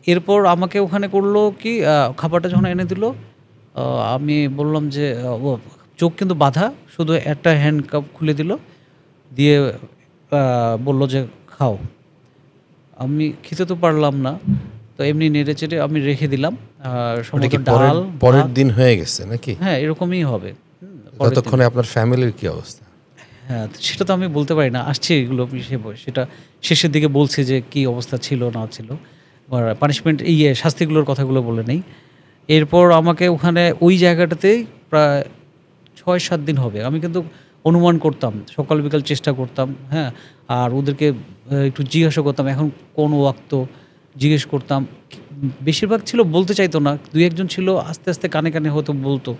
এরপর আমাকে ওখানে করলো কি খাবারটা যখন এনে দিল, আমি বললাম যে চোখ কিন্তু বাঁধা, শুধু একটা হ্যান্ডকাপ খুলে দিয়ে বলল যে খাও। আমি খেতে তো পারলাম না, তো এমনি নেড়ে চেড়ে আমি রেখে দিলাম। ডাল পরের দিন হয়ে গেছে নাকি? হ্যাঁ, এরকমই হবে। ততক্ষণে আপনার ফ্যামিলির কি অবস্থা? হ্যাঁ, সেটা তো আমি বলতে পারি না, আসছি এগুলো সেটা শেষের দিকে বলছি যে কি অবস্থা ছিল না ছিল, পানিশমেন্ট শাস্তিগুলোর কথাগুলো বলে নেই। এরপর আমাকে ওখানে ওই জায়গাটাতেই প্রায় 6-7 দিন হবে। আমি কিন্তু অনুমান করতাম, সকাল বিকাল চেষ্টা করতাম, হ্যাঁ? আর ওদেরকে একটু জিজ্ঞাসা করতাম, এখন কোন ওয়াক্ত? জিজ্ঞেস করতাম। বেশিরভাগ ছিল বলতে চাইতো না। ২-১ জন ছিল আস্তে, আস্তে কানে, কানে হয়তো বলতো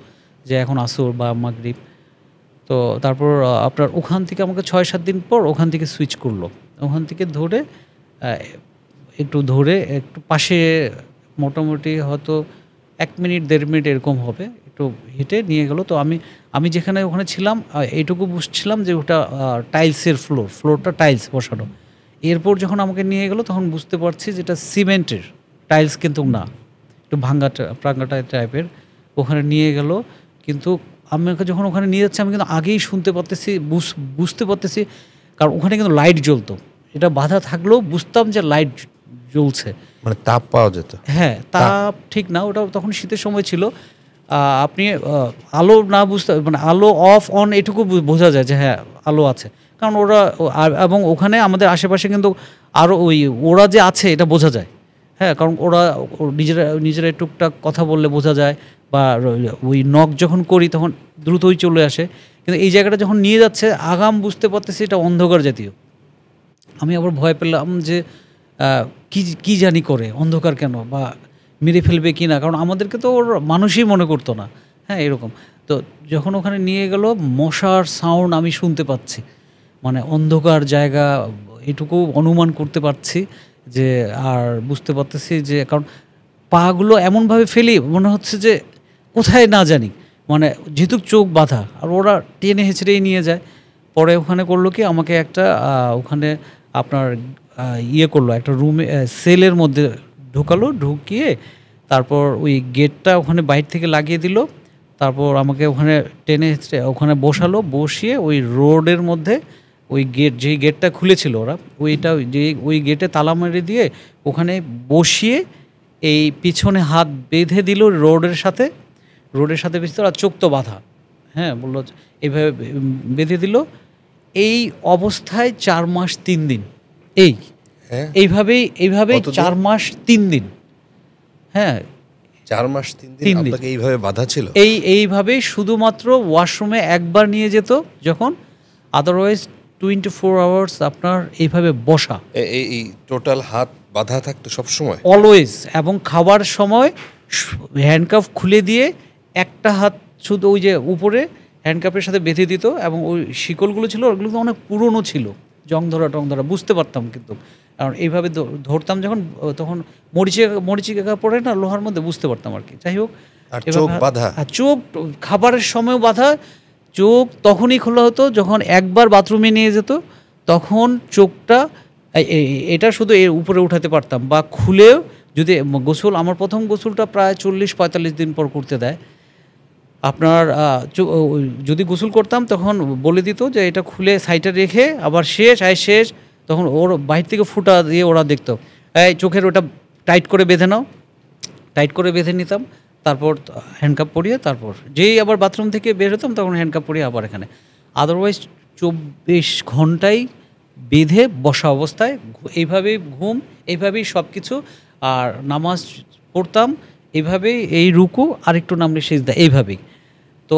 যে এখন আসর বা মাগরিব। তো তারপর আপনার ওখান থেকে আমাকে ৬-৭ দিন পর ওখান থেকে সুইচ করলো। ওখান থেকে ধরে আ একটু পাশে মোটামুটি হয়তো ১ মিনিট ১.৫ মিনিট এরকম হবে। একটু হেঁটে নিয়ে গেল। তো আমি যেখানে ওখানে ছিলাম এইটুকু বুঝছিলাম যে ওটা টাইলসের ফ্লোরটা টাইলস বসানো। এরপর যখন আমাকে নিয়ে গেল তখন বুঝতে পারছি যে এটা সিমেন্টের, টাইলস কিন্তু না। একটু ভাঙ্গা টাইপের। ওখানে নিয়ে গেল। কিন্তু আমাকে যখন ওখানে নিয়ে যাচ্ছে আমি কিন্তু আগেই শুনতে পারতেছি, বুঝতে পারতেছি, কারণ ওখানে কিন্তু লাইট জ্বলতো। এটা বাধা থাকলেও বুঝতাম যে লাইট জ্বলছে। মানে তাপ পাওয়া যেত? হ্যাঁ, তাপ ঠিক না, ওটা তখন শীতের সময় ছিল। আপনি আলো না বুঝতে মানে আলো অফ অন এটুকু বোঝা যায় যে হ্যাঁ, আলো আছে। কারণ ওরা এবং ওখানে আমাদের আশেপাশে কিন্তু আরও ওরা যে আছে এটা বোঝা যায়। হ্যাঁ, কারণ ওরা নিজেরা টুকটাক কথা বললে বোঝা যায়, বা ওই নক যখন করি তখন দ্রুতই চলে আসে। কিন্তু এই জায়গাটা যখন নিয়ে যাচ্ছে আগাম বুঝতে পারতেছি এটা অন্ধকার জাতীয়। আমি আবার ভয় পেলাম যে কি জানি করে, অন্ধকার কেন, বা মেরে ফেলবে কি না, কারণ আমাদেরকে তো ওর মানুষই মনে করতো না। হ্যাঁ, এরকম। তো যখন ওখানে নিয়ে গেল মশার সাউন্ড আমি শুনতে পাচ্ছি, মানে অন্ধকার জায়গা এটুকু অনুমান করতে পারছি যে, আর বুঝতে পারতেছি যে কারণ পাগুলো এমনভাবে ফেলি মনে হচ্ছে যে কোথায় না জানি, মানে যেহেতু চোখ বাঁধা আর ওরা টেনে হেঁচড়েই নিয়ে যায়। পরে ওখানে করলো কি আমাকে একটা ওখানে আপনার করলো একটা রুমে, সেলের মধ্যে ঢুকালো, ঢুকিয়ে তারপর ওই গেটটা ওখানে বাইরে থেকে লাগিয়ে দিল। তারপর আমাকে ওখানে টেনে হেঁচড়ে ওখানে বসালো, বসিয়ে ওই রোডের মধ্যে ওই যেই গেটটা খুলেছিল ওরা, ওই গেটে তালা মেরে দিয়ে ওখানে বসিয়ে এই পিছনে হাত বেঁধে দিল রোডের সাথে বেঁধে দিল, আর চোখ তো বাঁধা। হ্যাঁ, বললো এইভাবে বেঁধে দিল। এই অবস্থায় ৪ মাস ৩ দিন এইভাবেই ৪ মাস ৩ দিন। হ্যাঁ, ৪ মাস ৩ দিন আপনাকে এইভাবে বাঁধা ছিল? এইভাবেই শুধুমাত্র ওয়াশরুমে একবার নিয়ে যেত যখন, আদারওয়াইজ 24 আওয়ার্স আপনার এইভাবে বসা। এই টোটাল হাত বাঁধা থাকতো সবসময়? অলওয়েজ। এবং খাবার সময় হ্যান্ডকাফ খুলে দিয়ে একটা হাত শুধু ওই যে উপরে হ্যান্ডকাফের সাথে বেঁধে দিত, এবং ওই শিকলগুলো ছিল ওগুলো তো অনেক পুরনো ছিল, জং ধরা বুঝতে পারতাম, কিন্তু কারণ এইভাবে ধরতাম যখন, তখন মরিচিকা পড়ে না লোহার মধ্যে, বুঝতে পারতাম আর কি। যাই হোক, চোখ বাঁধা, চোখ খাবারের সময়ও বাঁধা। চোখ তখনই খোলা হতো যখন একবার বাথরুমে নিয়ে যেত, তখন চোখটা এটা শুধু এর উপরে উঠাতে পারতাম, বা খুলেও যদি গোসল, আমার প্রথম গোসলটা প্রায় 40-45 দিন পর করতে দেয় আপনার। যদি গোসল করতাম তখন বলে দিত যে এটা খুলে সাইডে রেখে আবার শেষ, তখন ওর বাইরে থেকে ফুটা দিয়ে ওরা দেখতো, এই চোখের ওটা টাইট করে বেঁধে নাও, টাইট করে বেঁধে নিতাম। তারপর হ্যান্ডকাপ পরিয়ে তারপর যেই আবার বাথরুম থেকে বের হতাম তখন হ্যান্ডকাপ পরিয়ে আবার এখানে। আদারওয়াইজ 24 ঘন্টাই বেঁধে বসা অবস্থায়, এইভাবেই ঘুম, এইভাবেই সব কিছু। আর নামাজ পড়তাম এইভাবেই, এই রুকু আর একটু নামলে সিজদা, এইভাবেই। তো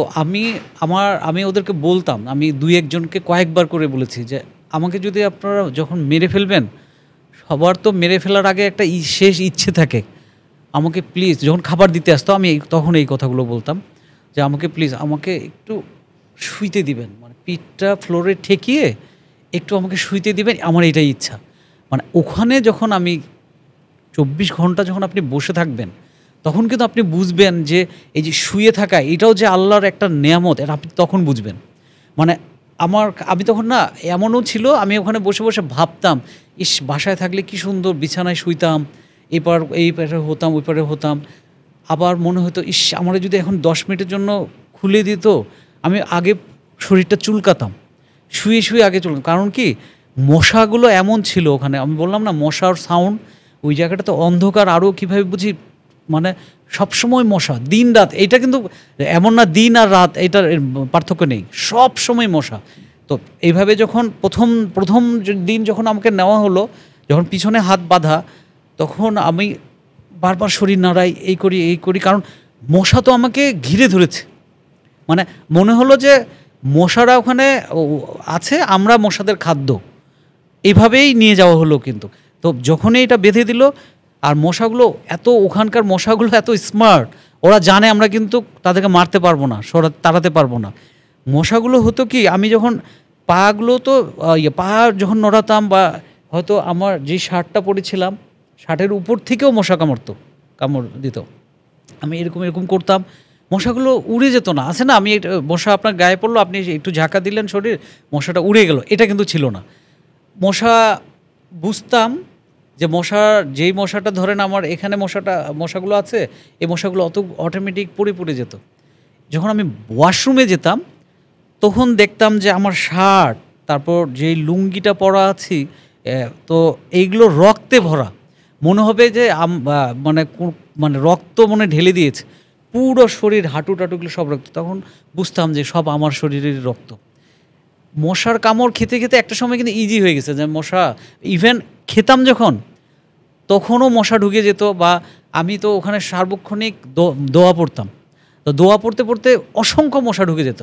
আমি ওদেরকে বলতাম, আমি ২-১ জনকে কয়েকবার করে বলেছি যে আমাকে যদি আপনারা যখন মেরে ফেলবেন, সবার তো মেরে ফেলার আগে একটা শেষ ইচ্ছে থাকে, আমাকে প্লিজ, যখন খাবার দিতে আসতো আমি তখন এই কথাগুলো বলতাম যে আমাকে প্লিজ আমাকে একটু শুইতে দিবেন, মানে পিঠটা ফ্লোরে ঠেকিয়ে একটু আমাকে শুইতে দিবেন, আমার এটাই ইচ্ছা। মানে ওখানে যখন আমি 24 ঘন্টা যখন আপনি বসে থাকবেন, তখন কিন্তু আপনি বুঝবেন যে এই যে শুয়ে থাকা এটাও যে আল্লাহর একটা নেয়ামত, এটা আপনি তখন বুঝবেন। মানে আমি তখন না, এমনও ছিল আমি ওখানে বসে বসে ভাবতাম, ইস বাসায় থাকলে কি সুন্দর বিছানায় শুইতাম, এই পারে হতাম, ওই পারে হতাম। আবার মনে হতো, ইস আমার যদি এখন 10 মিনিটের জন্য খুলে দিত, আমি আগে শরীরটা চুলকাতাম, শুয়ে আগে চুলকাতাম। কারণ কি, মশাগুলো এমন ছিল ওখানে, আমি বললাম না মশার সাউন্ড, ওই জায়গাটা তো অন্ধকার, আরও কীভাবে বুঝি, মানে সবসময় মশা, দিন রাত। এটা কিন্তু এমন না দিন আর রাত, এটার পার্থক্য নেই, সব সময় মশা। তো এইভাবে যখন প্রথম দিন যখন আমাকে নেওয়া হলো, যখন পিছনে হাত বাঁধা, তখন আমি বারবার শরীর নাড়াই, এই করি, কারণ মশা তো আমাকে ঘিরে ধরেছে। মানে মনে হলো যে মশারা ওখানে আছে, আমরা মশাদের খাদ্য, এইভাবেই নিয়ে যাওয়া হলো। কিন্তু তো যখনই এটা বেঁধে দিল, আর মশাগুলো ওখানকার মশাগুলো এত স্মার্ট, ওরা জানে আমরা কিন্তু তাদেরকে মারতে পারবো না, তাড়াতে পারবো না। মশাগুলো হতো কি, আমি যখন পাগুলো তো পা যখন নড়াতাম, বা হয়তো আমার যে শার্টটা পরেছিলাম শার্টের উপর থেকেও মশা কামড় দিত। আমি এরকম এরকম করতাম, মশাগুলো উড়ে যেত না। আছে না, আমি মশা আপনার গায়ে পড়লো, আপনি একটু ঝাঁকা দিলেন শরীর, মশাটা উড়ে গেল, এটা কিন্তু ছিল না। মশা বুঝতাম যে যেই মশাটা ধরেন আমার এখানে মশাগুলো আছে, এই মশাগুলো অটোমেটিক পড়ে যেত। যখন আমি ওয়াশরুমে যেতাম তখন দেখতাম যে আমার শার্ট, তারপর যেই লুঙ্গিটা পরা আছি, তো এইগুলো রক্তে ভরা, মনে হবে যে মানে রক্ত মনে ঢেলে দিয়েছে পুরো শরীর, হাঁটু টাটুগুলো সব রক্ত। তখন বুঝতাম যে সব আমার শরীরের রক্ত। মশার কামড় খেতে খেতে একটা সময় কিন্তু ইজি হয়ে গেছে, যে মশা ইভেন খেতাম যখন, তখনও মশা ঢুকে যেত। বা আমি তো ওখানে সার্বক্ষণিক দোয়া পড়তাম, তো দোয়া পড়তে পড়তে অসংখ্য মশা ঢুকে যেত,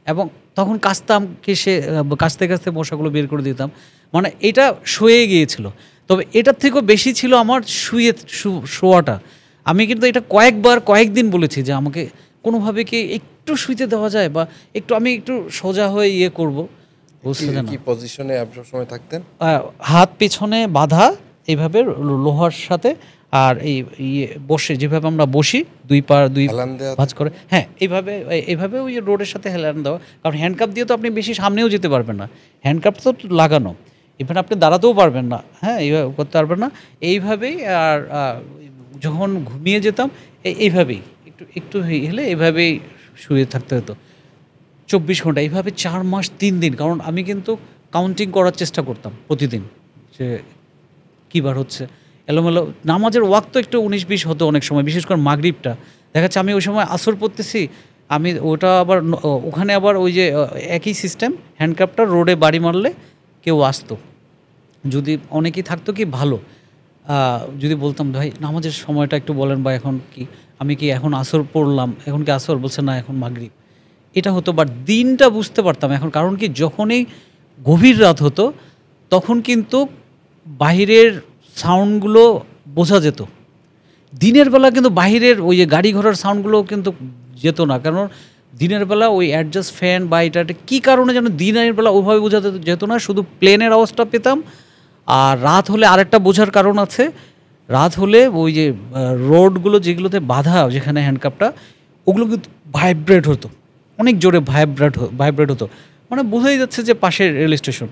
এবং তখন কাচতে কাচতে মশাগুলো বের করে দিতাম। মানে এটা শুয়ে গিয়েছিল। তবে এটার থেকেও বেশি ছিল আমার শোয়াটা। আমি কিন্তু এটা কয়েকদিন বলেছি যে আমাকে কোনোভাবে কি একটু শুইতে দেওয়া যায়, বা আমি একটু সোজা হয়ে করবো। কি পজিশনে আপনি সবসময় থাকতেন? হাত পেছনে বাঁধা এইভাবে লোহার সাথে, আর বসে যেভাবে আমরা বসি, দুই ভাঁজ করে, হ্যাঁ এইভাবে ওই রোডের সাথে হেলান দেওয়া। কারণ হ্যান্ডকাপ দিয়ে তো আপনি বেশি সামনেও যেতে পারবেন না, হ্যান্ডকাপ তো লাগানো, ইভেন আপনি দাঁড়াতেও পারবেন না, হ্যাঁ এইভাবে করতে পারবেন না। এইভাবেই আর যখন ঘুমিয়ে যেতাম এইভাবেই একটু হলে এইভাবেই শুয়ে থাকতে হতো 24 ঘন্টা, এইভাবে 4 মাস 3 দিন। কারণ আমি কিন্তু কাউন্টিং করার চেষ্টা করতাম প্রতিদিন, যে কীবার হচ্ছে এলোমেলো। নামাজের ওয়াক্ত তো একটু 19-20 হতো অনেক সময়, বিশেষ করে মাগরিবটা দেখা যাচ্ছে আমি ওই সময় আসর পড়তেছি, আমি ওটা আবার ওখানে আবার ওই যে একই সিস্টেম, হ্যান্ডকাপটা রোডে বাড়ি মারলে কেউ আসতো, যদি অনেকেই থাকতো কি ভালো, যদি বলতাম ভাই নামাজের সময়টা একটু বলেন, বা এখন আমি এখন আসর পড়লাম, এখন কি আসর, বলছে না এখন মাগরিব, এটা হতো। বাট দিনটা বুঝতে পারতাম এখন, কারণ কি যখনই গভীর রাত হতো তখন কিন্তু বাহিরের সাউন্ডগুলো বোঝা যেত। দিনের বেলা কিন্তু বাহিরের ওই যে গাড়ি ঘোড়ার সাউন্ডগুলো কিন্তু যেত না, কারণ দিনের বেলা ওই অ্যাডজাস্ট ফ্যান বা এটা কী কারণে যেন দিনের বেলা ওইভাবে বোঝা যেত না, শুধু প্লেনের আওয়াজটা পেতাম। আর রাত হলে আরেকটা বোঝার কারণ আছে, রাত হলে ওই যে রোডগুলো যেগুলোতে বাঁধা, যেখানে হ্যান্ডকাপটা, ওগুলো কিন্তু ভাইব্রেট হতো, অনেক জোরে ভাইব্রেট হতো, মানে বোঝাই যাচ্ছে যে পাশের রেল স্টেশন।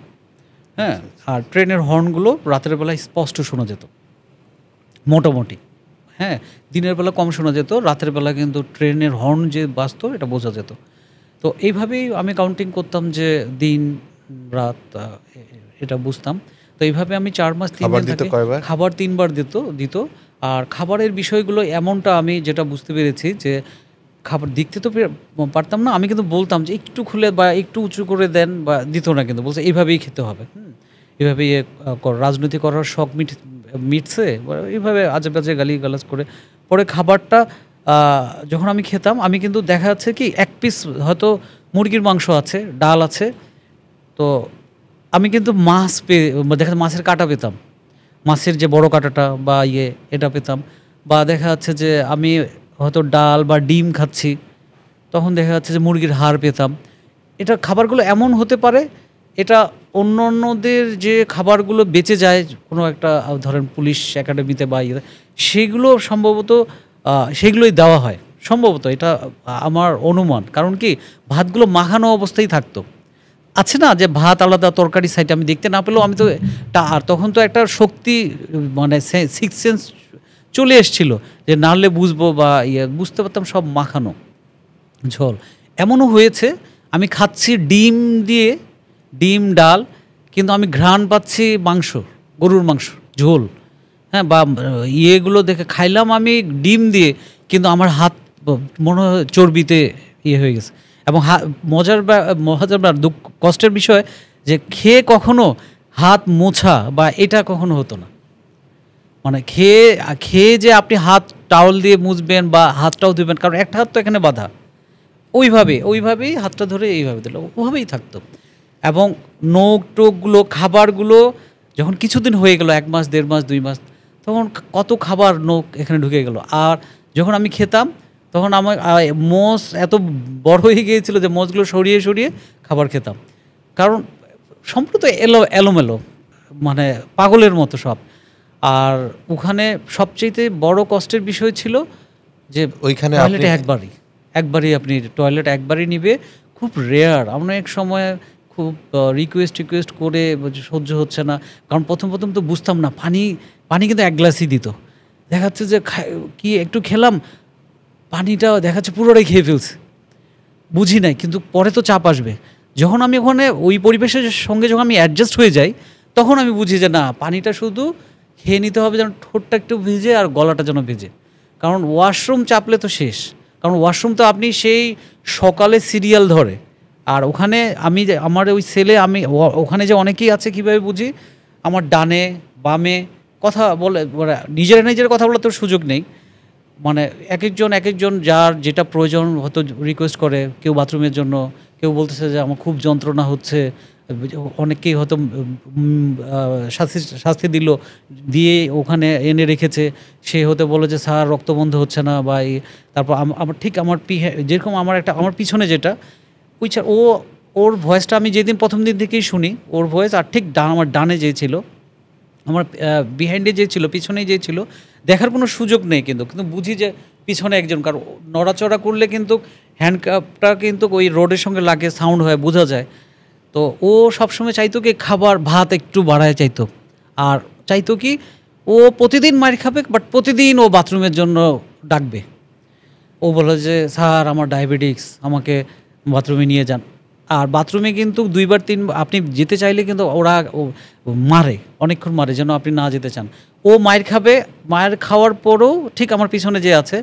হ্যাঁ, আর ট্রেনের হর্নগুলো রাতের বেলায় স্পষ্ট শোনা যেত মোটামুটি। হ্যাঁ, দিনের বেলা কম শোনা যেত, রাতের বেলা কিন্তু ট্রেনের হর্ন যে বাজতো এটা বোঝা যেত। তো এইভাবেই আমি কাউন্টিং করতাম যে দিন রাত, এটা বুঝতাম। তো এইভাবে আমি 4 মাস 3 দিন থাকি। খাবার 3 বার দিত। আর খাবারের বিষয়গুলো এমনটা আমি যেটা বুঝতে পেরেছি যে খাবার দেখতে তো পারতাম না, আমি কিন্তু বলতাম যে একটু খুলে বা একটু উঁচু করে দেন, বা দিত না, কিন্তু বলছে এইভাবেই খেতে হবে। এইভাবে রাজনীতি করার শখ মিটছে, এইভাবে আজে বাজে গালিগালাজ করে। পরে খাবারটা যখন আমি খেতাম, আমি কিন্তু দেখা যাচ্ছে কি 1 পিস হয়তো মুরগির মাংস আছে, ডাল আছে, তো আমি কিন্তু দেখা মাছের কাঁটা পেতাম, মাছের যে বড় কাঁটাটা বা এটা পেতাম। বা দেখা যাচ্ছে যে আমি হয়তো ডাল বা ডিম খাচ্ছি, তখন দেখা যাচ্ছে যে মুরগির হাড় পেতাম। এটা খাবারগুলো এমন হতে পারে, এটা অন্যদের যে খাবারগুলো বেঁচে যায় কোনো একটা ধরেন পুলিশ একাডেমিতে বা সেগুলো সম্ভবত সেগুলোই দেওয়া হয় সম্ভবত, এটা আমার অনুমান। কারণ কি ভাতগুলো মাখানো অবস্থায় থাকতো, আছে না যে ভাত আলাদা তরকারি সাইডে, আমি দেখতে না পেলেও আমি তো আর তখন তো একটা শক্তি, মানে 6th সেন্স চলে এসছিল যে নাহলে বুঝবো, বা বুঝতে পারতাম সব মাখানো ঝোল। এমনও হয়েছে আমি খাচ্ছি ডিম ডাল, কিন্তু আমি ঘ্রাণ পাচ্ছি গরুর মাংস ঝোল, হ্যাঁ, বা ইয়েগুলো দেখে খাইলাম আমি ডিম দিয়ে, কিন্তু আমার হাত মনে হয় চর্বিতে হয়ে গেছে। এবং মজার কষ্টের বিষয় যে কখনো হাত মোছা বা এটা কখনো হতো না। মানে খেয়ে যে আপনি হাত টাওয়াল দিয়ে মুছবেন বা হাতটাও ধুবেন, কারণ একটা হাত তো এখানে বাঁধা, ওইভাবেই হাতটা ধরে এইভাবে দিল, ওভাবেই থাকতো। এবং নখ টোকগুলো খাবারগুলো যখন কিছুদিন হয়ে গেল, 1 মাস 1.5 মাস 2 মাস, তখন কত খাবার নখ এখানে ঢুকে গেল। আর যখন আমি খেতাম তখন আমার মোষ এত বড় হয়ে গিয়েছিল যে মোষগুলো সরিয়ে সরিয়ে খাবার খেতাম, কারণ সম্পূর্ণ এলোমেলো, মানে পাগলের মতো সব। আর ওখানে সবচেয়ে বড় কষ্টের বিষয় ছিল যে ওইখানে টয়লেটে একবারই আপনি টয়লেট একবারই নিবে, খুব রেয়ার। আমরা এক সময় খুব রিকোয়েস্ট করে সহ্য হচ্ছে না, কারণ প্রথম তো বুঝতাম না, পানি কিন্তু 1 গ্লাসই দিত, দেখাচ্ছে যে কি একটু খেলাম, পানিটা দেখাচ্ছে পুরোটাই খেয়ে ফেলছে, বুঝি নাই। কিন্তু পরে তো চাপ আসবে, যখন আমি ওখানে ওই পরিবেশের সঙ্গে যখন আমি অ্যাডজাস্ট হয়ে যাই, তখন আমি বুঝি যে না, পানিটা শুধু খেয়ে নিতে হবে যেন ঠোঁটটা একটু ভিজে আর গলাটা যেন ভিজে। কারণ ওয়াশরুম চাপলে তো শেষ, কারণ ওয়াশরুম তো আপনি সেই সকালে সিরিয়াল ধরে। আর ওখানে আমার ওই সেলে ওখানে যে অনেকেই আছে, কীভাবে বুঝি, আমার ডানে বামে কথা বলে, নিজের কথা বলার তো সুযোগ নেই, মানে এক একজন যার যেটা প্রয়োজন হয়তো রিকোয়েস্ট করে, কেউ বাথরুমের জন্য, কেউ বলতেছে যে আমার খুব যন্ত্রণা হচ্ছে, অনেকেই হয়তো শাস্তি দিয়ে ওখানে এনে রেখেছে, সে হতে বলে যে স্যার রক্ত বন্ধ হচ্ছে না, বা তারপর আমার যেরকম আমার পিছনে যেটা ওর ভয়েসটা আমি যেদিন প্রথম দিন থেকেই শুনি, ওর ভয়েস, আর ঠিক আমার ডানে যে ছিল, আমার বিহাইন্ডে যে ছিল, পিছনেই যে ছিল, দেখার কোনো সুযোগ নেই, কিন্তু বুঝি যে পিছনে একজন, কারণ নড়াচড়া করলে কিন্তু হ্যান্ডকাপটা কিন্তু ওই রোডের সঙ্গে লাগে, সাউন্ড হয়, বোঝা যায়। তো ও সবসময় চাইতো কি খাবার ভাত একটু বাড়ায় চাইতো, আর চাইতো কি ও প্রতিদিন মার খাবে, বাট প্রতিদিন ও বাথরুমের জন্য ডাকবে। ও বলে যে স্যার আমার ডায়াবেটিক্স, আমাকে বাথরুমে নিয়ে যান। আর বাথরুমে কিন্তু 2বার 3 আপনি যেতে চাইলে কিন্তু ওরা মারে, অনেকক্ষণ মারে যেন আপনি না যেতে চান। ও মায়ের খাবে, মায়ের খাওয়ার পরেও ঠিক আমার পিছনে যে আছে,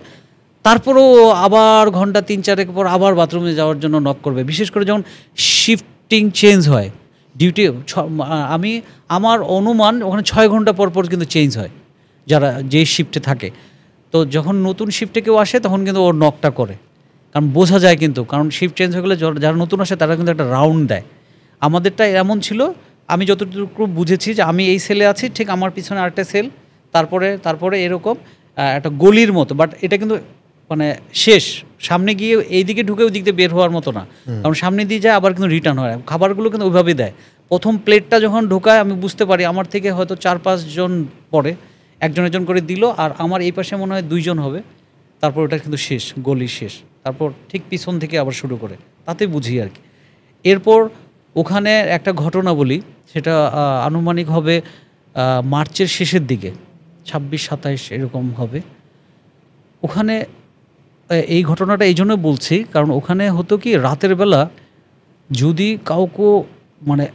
তারপরেও আবার ঘন্টা 3-4 পর আবার বাথরুমে যাওয়ার জন্য নক করবে। বিশেষ করে যখন শিফটিং চেঞ্জ হয়, ডিউটি, আমার অনুমান ওখানে 6 ঘন্টা পর কিন্তু চেঞ্জ হয়, যারা যেই শিফটে থাকে। তো যখন নতুন শিফটে কেউ আসে তখন কিন্তু ওর নকটা করে, কারণ বোঝা যায় কিন্তু, কারণ শিফট চেঞ্জ হয়ে গেলে যারা নতুন আসে তারা কিন্তু একটা রাউন্ড দেয়। আমাদেরটা এমন ছিল, আমি যতটুকু বুঝেছি যে আমি এই সেলে আছি, ঠিক আমার পিছনে আরেকটা সেল, তারপরে এরকম একটা গলির মতো, বাট এটা কিন্তু মানে শেষ, সামনে গিয়ে এইদিকে ঢুকে ওই দিক দিয়ে বের হওয়ার মতো না, কারণ সামনে দিয়ে যায় আবার কিন্তু রিটার্ন হয়। খাবারগুলো কিন্তু ওইভাবেই দেয়। প্রথম প্লেটটা যখন ঢোকায় আমি বুঝতে পারি আমার থেকে হয়তো 4-5 জন পরে একজন করে দিল, আর আমার এই পাশে মনে হয় 2 জন হবে, তারপর ওটা কিন্তু শেষ, গলি শেষ, তারপর ঠিক পিছন থেকে আবার শুরু করে, তাতে বুঝি আর কি। এরপর ওখানে একটা ঘটনা বলি, সেটা আনুমানিক হবে মার্চের শেষের দিকে, 26-27 এরকম হবে। ওখানে এই ঘটনাটা এই জন্য বলছি, কারণ ওখানে হতো কি, রাতের বেলা যদি কাউকে মানে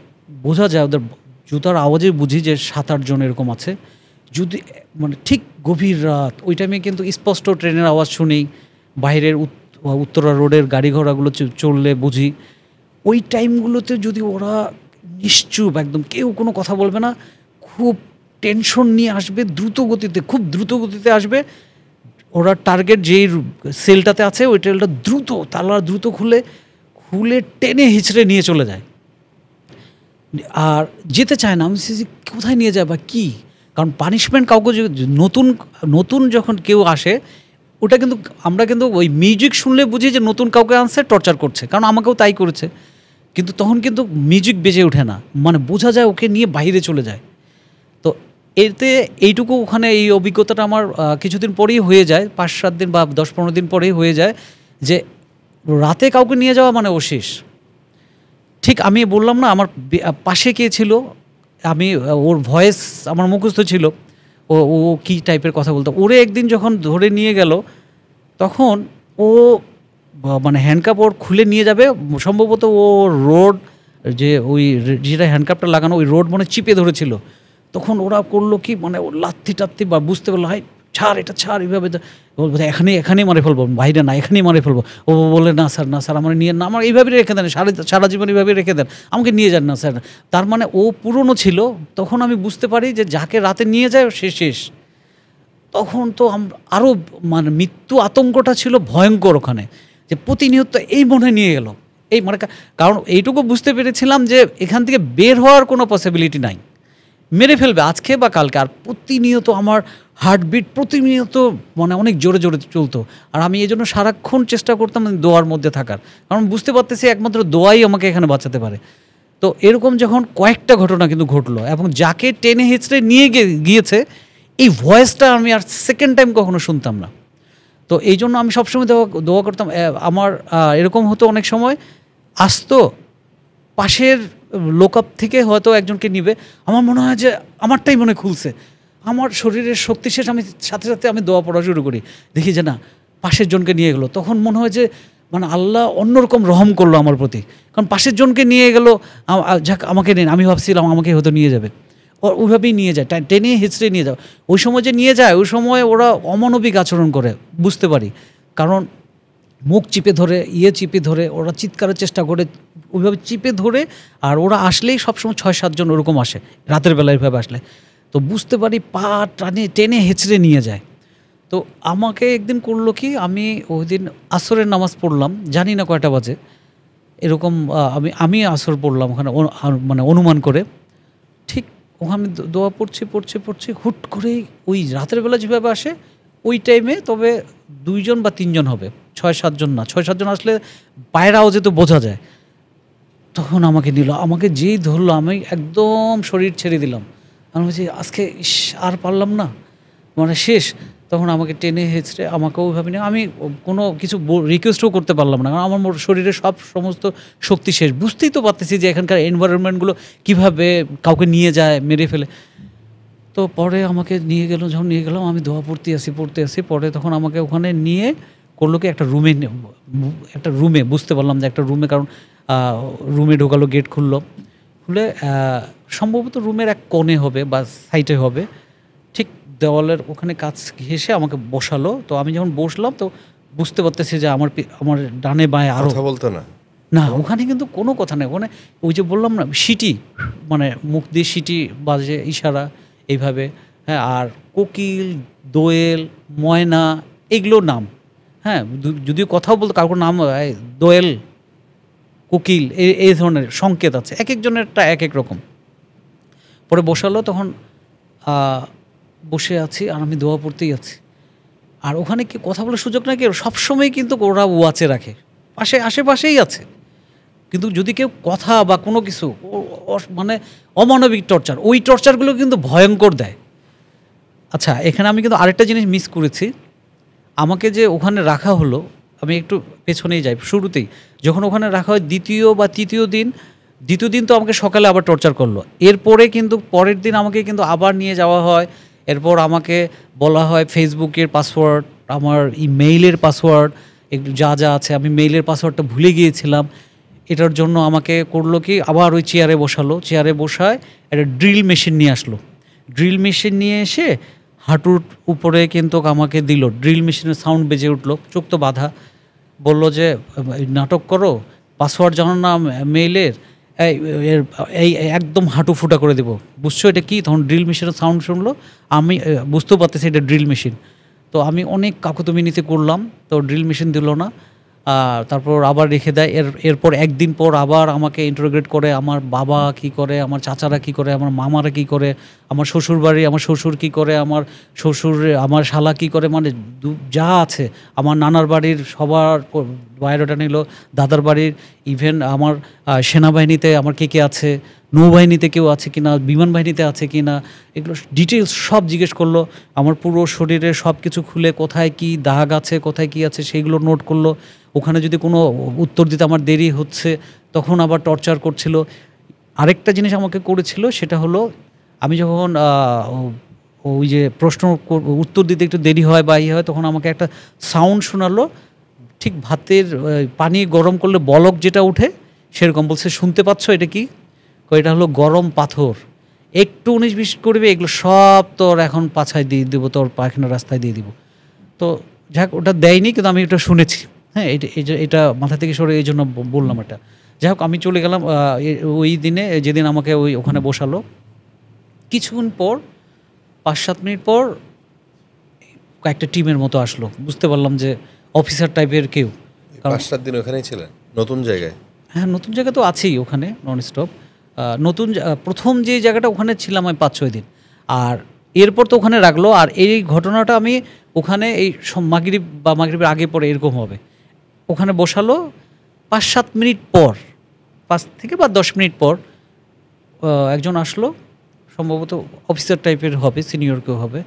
বোঝা যায়, ওদের জুতার আওয়াজে বুঝি যে 7-8 জন এরকম আছে, যদি মানে ঠিক গভীর রাত, ওই টাইমে কিন্তু স্পষ্ট ট্রেনের আওয়াজ শুনি, বাইরের উত্তরা রোডের গাড়ি ঘোড়াগুলো চললে বুঝি। ওই টাইমগুলোতে যদি ওরা নিশ্চুপ একদম, কেউ কোনো কথা বলবে না, খুব টেনশন নিয়ে আসবে, খুব দ্রুত গতিতে আসবে, ওরা টার্গেট যেই সেলটাতে আছে ওই টেলটা তালা দ্রুত খুলে টেনে হিচড়ে নিয়ে চলে যায়, আর যেতে চায় না। আমি কোথায় নিয়ে যায় বা কী, কারণ পানিশমেন্ট কাউকে নতুন যখন কেউ আসে, ওটা কিন্তু আমরা কিন্তু ওই মিউজিক শুনলে বুঝি যে নতুন কাউকে আনছে, টর্চার করছে, কারণ আমাকেও তাই করেছে। কিন্তু তখন কিন্তু মিউজিক বেজে ওঠে না, মানে বোঝা যায় ওকে নিয়ে বাইরে চলে যায়। তো এইটুকু ওখানে এই অভিজ্ঞতাটা আমার কিছুদিন পরেই হয়ে যায়, 5-7 দিন বা 10-15 দিন পরেই হয়ে যায়, যে রাতে কাউকে নিয়ে যাওয়া মানে ও শেষ। ঠিক আমি বললাম না, আমার পাশে কে ছিল, ওর ভয়েস আমার মুখস্থ ছিল, ও কী টাইপের কথা বলতো। ওরে একদিন যখন ধরে নিয়ে গেল, তখন ও মানে হ্যান্ডকাপ ওর খুলে নিয়ে যাবে, সম্ভবত ও রোড যেটা হ্যান্ডকাপটা লাগানো, ওই রোড মানে চিপে ধরেছিল। তখন ওরা করলো কি, মানে ও লাথি বা বুঝতে পারলো, হাই এটা ছাড়, এইভাবে বলবো এখানেই মারে ফেলবো, বাইরে না, এখানেই মারে ফেলবো। ও বলে না স্যার আমার নিয়ে না, আমার এইভাবেই রেখে দেন, সারা জীবন এইভাবেই রেখে দেন, আমাকে নিয়ে যান না স্যার। তার মানে ও পুরনো ছিল। তখন আমি বুঝতে পারি যে যাকে রাতে নিয়ে যায় সে শেষ। তখন তো আরও মানে মৃত্যু আতঙ্কটা ছিল ভয়ঙ্কর ওখানে, যে যে প্রতিনিয়ত এই মনে নিয়ে গেল, এই মানে কারণ এইটুকু বুঝতে পেরেছিলাম যে এখান থেকে বের হওয়ার কোনো পসিবিলিটি নাই, মেরে ফেলবে আজকে বা কালকে। আর প্রতিনিয়ত আমার হার্টবিট প্রতিনিয়ত মানে অনেক জোরে জোরে চলতো। আর আমি এই জন্য সারাক্ষণ চেষ্টা করতাম দোয়ার মধ্যে থাকার, কারণ বুঝতে পারতেছি একমাত্র দোয়াই আমাকে এখানে বাঁচাতে পারে। তো এরকম যখন কয়েকটা ঘটনা কিন্তু ঘটলো, এবং যাকে টেনে হিচড়ে নিয়ে গিয়েছে এই ভয়েসটা আমি আর সেকেন্ড টাইম কখনো শুনতাম না। তো এই জন্য আমি সবসময় দোয়া করতাম। আমার এরকম হতো অনেক সময় আসতো পাশের লোকআপ থেকে হয়তো একজনকে নিবে, আমার মনে হয় যে আমারটাই মনে খুলছে, আমার শরীরের শক্তি শেষ, আমি সাথে সাথে আমি দোয়া পড়া শুরু করি, দেখি যে না পাশের জনকে নিয়ে গেলো। তখন মনে হয় যে মানে আল্লাহ অন্যরকম রহম করলো আমার প্রতি, কারণ পাশের জনকে নিয়ে গেলো, যাক আমাকে নেন, আমি ভাবছিলাম আমাকে হয়তো নিয়ে যাবে, ওইভাবেই নিয়ে যায়, টেনে হিচড়ে নিয়ে যাও। ওই সময় যে নিয়ে যায় ওই সময় ওরা অমানবিক আচরণ করে বুঝতে পারি, কারণ মুখ চিপে ধরে চিপে ধরে ওরা চিৎকারের চেষ্টা করে, ওইভাবে চিপে ধরে। আর ওরা আসলেই সবসময় 6-7 জন ওরকম আসে রাতের বেলায় এভাবে আসলে, তো বুঝতে পারি পা টেনে হেঁচড়ে নিয়ে যায়। তো আমাকে একদিন করলো কি, আমি ওই দিন আসরের নামাজ পড়লাম, জানি না কয়টা বাজে, এরকম আমি আসর পড়লাম ওখানে মানে অনুমান করে। ঠিক ওখানে দোয়া পড়ছি হুট করেই ওই রাতের বেলা যেভাবে আসে ওই টাইমে, তবে 2 জন বা 3 জন হবে, 6-7 জন না, 6-7 জন আসলে পায়ের আওয়াজে তো বোঝা যায়। তখন আমাকে নিল, আমাকে যেই ধরলো আমি একদম শরীর ছেড়ে দিলাম, আমি বলছি আজকে আর পারলাম না, মানে শেষ। তখন আমাকে টেনে হেঁচড়ে আমাকেও ওইভাবে নিয়ে, আমি কোনো কিছু রিকোয়েস্টও করতে পারলাম না, কারণ আমার শরীরে সমস্ত শক্তি শেষ। বুঝতেই তো পারতেছি যে এখানকার এনভায়রনমেন্টগুলো কীভাবে কাউকে নিয়ে যায় মেরে ফেলে। তো পরে আমাকে নিয়ে গেল, যখন নিয়ে গেলাম আমি দোয়া পড়তে আসি, পরে তখন আমাকে ওখানে নিয়ে করলো কি একটা রুমে বুঝতে পারলাম যে একটা রুমে, কারণ রুমে ঢোকালো, গেট খুলে সম্ভবত রুমের এক কোণে হবে বা সাইডে হবে, ঠিক দেওয়ালের ওখানে কাছ ঘেঁষে আমাকে বসালো। তো আমি যখন বসলাম তো বুঝতে পারতেছি যে আমার ডানে বাঁয়ে আরও কথা বলতো না, ওখানে কিন্তু কোনো কথা নেই। ওখানে ওই যে বললাম না সিটি, মানে মুখ দিয়ে সিটি বাজে, ইশারা এইভাবে, হ্যাঁ। আর কোকিল, দোয়েল, ময়না এগুলো নাম, হ্যাঁ, যদিও কথাও বলতো কারোর নাম দোয়েল, কোকিল, এই ধরনের সংকেত আছে, এক একজনেরটা এক এক রকম। পরে বসালো, তখন বসে আছি আর আমি দোয়া পড়তেই আছি। আর ওখানে কি কথা বলার সুযোগ নাকি, সবসময় কিন্তু ওরা ওয়াচে রাখে, আশেপাশেই আছে, কিন্তু যদি কেউ কথা বা কোনো কিছু মানে অমানবিক টর্চার, ওই টর্চারগুলো কিন্তু ভয়ঙ্কর দেয়। আচ্ছা, এখানে আমি কিন্তু আরেকটা জিনিস মিস করেছি। আমাকে যে ওখানে রাখা হলো, আমি একটু পেছনেই যাই, শুরুতেই যখন ওখানে রাখা হয় দ্বিতীয় বা তৃতীয় দিন তো আমাকে সকালে আবার টর্চার করলো। এরপরে কিন্তু পরের দিন আমাকে কিন্তু আবার নিয়ে যাওয়া হয়। এরপর আমাকে বলা হয় ফেসবুকের পাসওয়ার্ড, আমার ইমেইলের পাসওয়ার্ড, একটু যা আছে, আমি মেইলের পাসওয়ার্ডটা ভুলে গিয়েছিলাম। এটার জন্য আমাকে করলো কি, আবার ওই চেয়ারে বসায় একটা ড্রিল মেশিন নিয়ে আসলো। ড্রিল মেশিন নিয়ে এসে হাঁটুর উপরে কিন্তু আমাকে দিল, ড্রিল মেশিনের সাউন্ড বেজে উঠলো, চোখ তো বাঁধা। বললো যে নাটক করো, পাসওয়ার্ড জানো না মেইলের, এই একদম হাঁটু ফুটা করে দেবো, বুঝছো এটা কি? তখন ড্রিল মেশিনের সাউন্ড শুনলো, আমি বুঝতেও পারতেছি এটা ড্রিল মেশিন। তো আমি অনেক কাকুতুমিনিতে করলাম, তো ড্রিল মেশিন দিল না। তারপর আবার রেখে দেয়। এরপর একদিন পর আবার আমাকে ইন্টারোগেট করে, আমার বাবা কি করে, আমার চাচারা কি করে, আমার মামারা কি করে, আমার শ্বশুর বাড়ি আমার শ্বশুর কি করে, আমার শালা কি করে, মানে যা আছে আমার নানার বাড়ির সবার বায়োডাটা নিল, দাদার বাড়ির, ইভেন আমার সেনাবাহিনীতে আমার কে আছে, নৌবাহিনীতে কেউ আছে কি না, বিমান বাহিনীতে আছে কি না, এগুলো ডিটেলস সব জিজ্ঞেস করলো। আমার পুরো শরীরে সব কিছু খুলে কোথায় কি দাগ আছে, কোথায় কি আছে সেইগুলো নোট করলো। ওখানে যদি কোনো উত্তর দিতে আমার দেরি হচ্ছে তখন আবার টর্চার করছিল। আরেকটা জিনিস আমাকে করেছিল, সেটা হলো আমি যখন ওই যে প্রশ্ন উত্তর দিতে একটু দেরি হয় বা হয়, তখন আমাকে একটা সাউন্ড শোনালো, ঠিক ভাতের পানি গরম করলে বলক যেটা উঠে সেরকম। বলছে শুনতে পাচ্ছ এটা কি? এটা হলো গরম পাথর, একটু 19-20 করবে, এগুলো সব তোর এখন পাছায় দিয়ে দেবো, তোর পায়খানা রাস্তায় দিয়ে দিব। তো যাক, ওটা দেয়নি, কিন্তু আমি ওটা শুনেছি, হ্যাঁ। এটা মাথা থেকে সরে এই জন্য বললাম এটা। যাই হোক, আমি চলে গেলাম ওই দিনে, যেদিন আমাকে ওখানে বসালো। কিছুক্ষণ পর 5-7 মিনিট পর কয়েকটা টিমের মতো আসলো, বুঝতে পারলাম যে অফিসার টাইপের কেউ, কারণ 5-7 দিন ওখানেই ছিলেন নতুন জায়গায়? হ্যাঁ, নতুন জায়গা তো আছেই ওখানে নন স্টপ। প্রথম যে জায়গাটা ওখানে ছিলাম আমি 5-6 দিন। আর এরপর তো ওখানে রাখলো। আর এই ঘটনাটা আমি ওখানে এই মাগরিব বা মাগরিবের আগে পরে এরকম হবে। ওখানে বসালো 5-7 মিনিট পর, 5 থেকে বা 10 মিনিট পর একজন আসলো, সম্ভবত অফিসার টাইপের হবে, সিনিয়র কেউ হবে।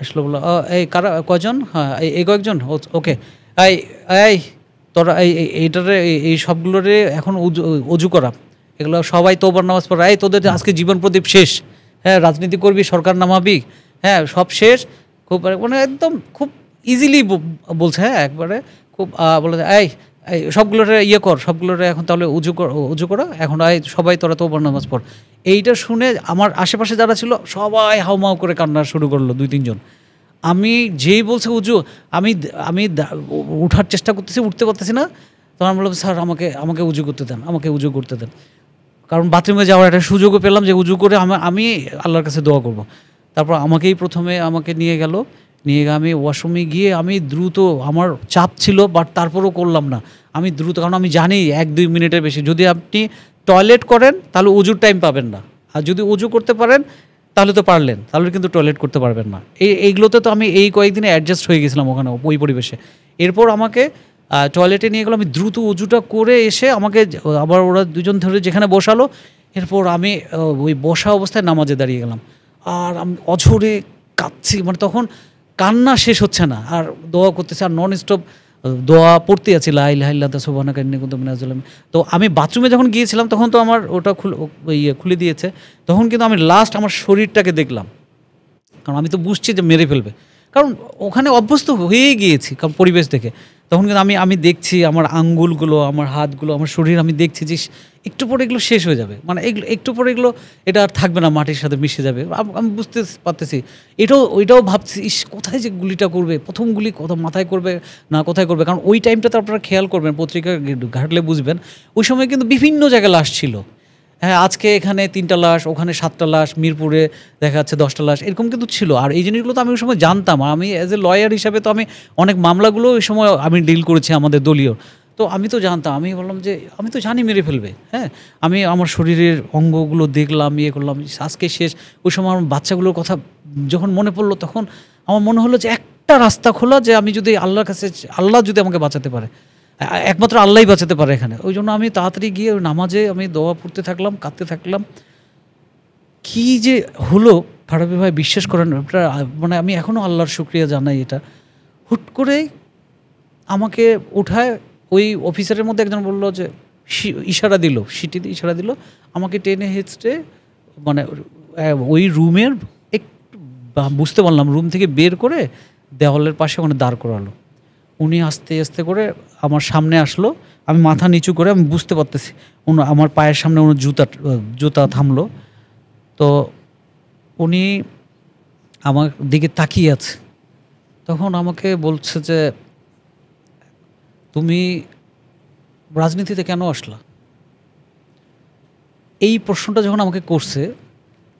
আসলো, বললো এই কারা, কয়জন? হ্যাঁ, এই কয়েকজন, ওকে। এই এই তোরা এইটারে এই সবগুলোরে এখন অজু করা, এগুলো সবাই তোবার নামাজ পড়া, এই তোদের আজকে জীবন প্রদীপ শেষ, হ্যাঁ রাজনীতি করবি, সরকার নামাবি, হ্যাঁ সব শেষ। খুব মানে একদম খুব ইজিলি বলছে, হ্যাঁ একবারে খুব বলে এই সবগুলোরে ইয়ে কর, সবগুলোরে এখন তাহলে উজু করা, এখন সবাই তোরা তোবার নামাজ পড়। এইটা শুনে আমার আশেপাশে যারা ছিল সবাই হাউমাউ করে কান্না শুরু করলো, 2-3 জন। আমি যেই বলছে উজু, আমি আমি উঠার চেষ্টা করতেছি, উঠতে পারতেছি না। তখন আমি বললাম, স্যার আমাকে উজু করতে দেন, আমাকে উজু করতে দেন। কারণ বাথরুমে যাওয়ার একটা সুযোগও পেলাম যে উজু করে আমি আল্লাহর কাছে দোয়া করব। তারপর প্রথমে আমাকে নিয়ে গিয়ে আমি ওয়াশরুমে গিয়ে আমি দ্রুত, আমার চাপ ছিল বাট তারপরও করলাম না, আমি দ্রুত, কারণ আমি জানি 1-2 মিনিটের বেশি যদি আপনি টয়লেট করেন তাহলে উজুর টাইম পাবেন না, আর যদি উজু করতে পারেন তাহলে তো পারলেন, তাহলে কিন্তু টয়লেট করতে পারবেন না। এইগুলোতে তো আমি এই কয়েকদিনে অ্যাডজাস্ট হয়ে গেছিলাম ওখানে ওই পরিবেশে। এরপর আমাকে টয়লেটে নিয়ে গেলো, আমি দ্রুত উজুটা করে এসে আমাকে আবার ওরা 2জন ধরে যেখানে বসালো। এরপর আমি ওই বসা অবস্থায় নামাজে দাঁড়িয়ে গেলাম, আর আমি অঝরে কাঁদছি, মানে তখন কান্না শেষ হচ্ছে না, আর দোয়া করতেছি, আর নন স্টপ দোয়া পড়তে আছি, লা ইলাহা ইল্লা আনতা সুবহানাকা ইন্নী কুনতু মিনাজ জালিমিন। তো আমি বাথরুমে যখন গিয়েছিলাম তখন তো আমার ওটা খুলে দিয়েছে, তখন কিন্তু আমি লাস্ট আমার শরীরটাকে দেখলাম, কারণ আমি তো বুঝছি যে মেরে ফেলবে, কারণ ওখানে অভ্যস্ত হয়েই গিয়েছি কারণ পরিবেশ দেখে। তখন কিন্তু আমি দেখছি আমার আঙ্গুলগুলো, আমার হাতগুলো, আমার শরীর, আমি দেখছি যে একটু পরে এগুলো শেষ হয়ে যাবে, মানে এগুলো একটু পরে এগুলো এটা আর থাকবে না, মাটির সাথে মিশে যাবে। আমি বুঝতে পারতেছি, ওইটাও ভাবছি, কোথায় যে গুলিটা করবে, প্রথম গুলি মাথায় করবে না কোথায় করবে। কারণ ওই টাইমটাতে আপনারা খেয়াল করবেন, পত্রিকা ঘাটলে বুঝবেন, ওই সময় কিন্তু বিভিন্ন জায়গায় লাশ ছিল। হ্যাঁ, আজকে এখানে 3টা লাশ, ওখানে 7টা লাশ, মিরপুরে দেখা যাচ্ছে 10টা লাশ, এরকম কিন্তু ছিল। আর এই জিনিসগুলো তো আমি ওই সময় জানতাম, আমি অ্যাজ এ লয়ার হিসাবে তো আমি অনেক মামলাগুলো ওই সময় আমি ডিল করেছি আমাদের দলীয়, তো আমি তো জানতাম। আমি বললাম যে আমি তো জানি মেরে ফেলবে, হ্যাঁ আমি আমার শরীরের অঙ্গগুলো দেখলাম, ইয়ে করলাম, আজকে শেষ। ওই সময় আমার বাচ্চাগুলোর কথা যখন মনে পড়লো, তখন আমার মনে হলো যে একটা রাস্তা খোলা, যে আমি যদি আল্লাহর কাছে, আল্লাহ যদি আমাকে বাঁচাতে পারে, একমাত্র আল্লাহই বাঁচাতে পারে এখানে। ওই জন্য আমি তাড়াতাড়ি গিয়ে ওই নামাজে আমি দোয়া পড়তে থাকলাম, কাঁদতে থাকলাম। কি যে হলো ফারাবি ভাই, বিশ্বাস করেন, ওটা মানে আমি এখনও আল্লাহর শুকরিয়া জানাই। এটা হুট করে আমাকে উঠায় ওই অফিসারের মধ্যে একজন বললো যে ইশারা দিল, সিটিতে ইশারা দিল, আমাকে টেনে হেঁচড়ে মানে ওই রুমের একটু বুঝতে পারলাম, রুম থেকে বের করে দেওয়ালের পাশে ওখানে দাঁড় করালো। উনি আস্তে আস্তে করে আমার সামনে আসলো, আমি মাথা নিচু করে, আমি বুঝতে পারতেছি আমার পায়ের সামনে ওনার জুতা থামলো। তো উনি আমার দিকে তাকিয়ে আছে, তখন আমাকে বলছে যে তুমি রাজনীতিতে কেন আসলা? এই প্রশ্নটা যখন আমাকে করছে,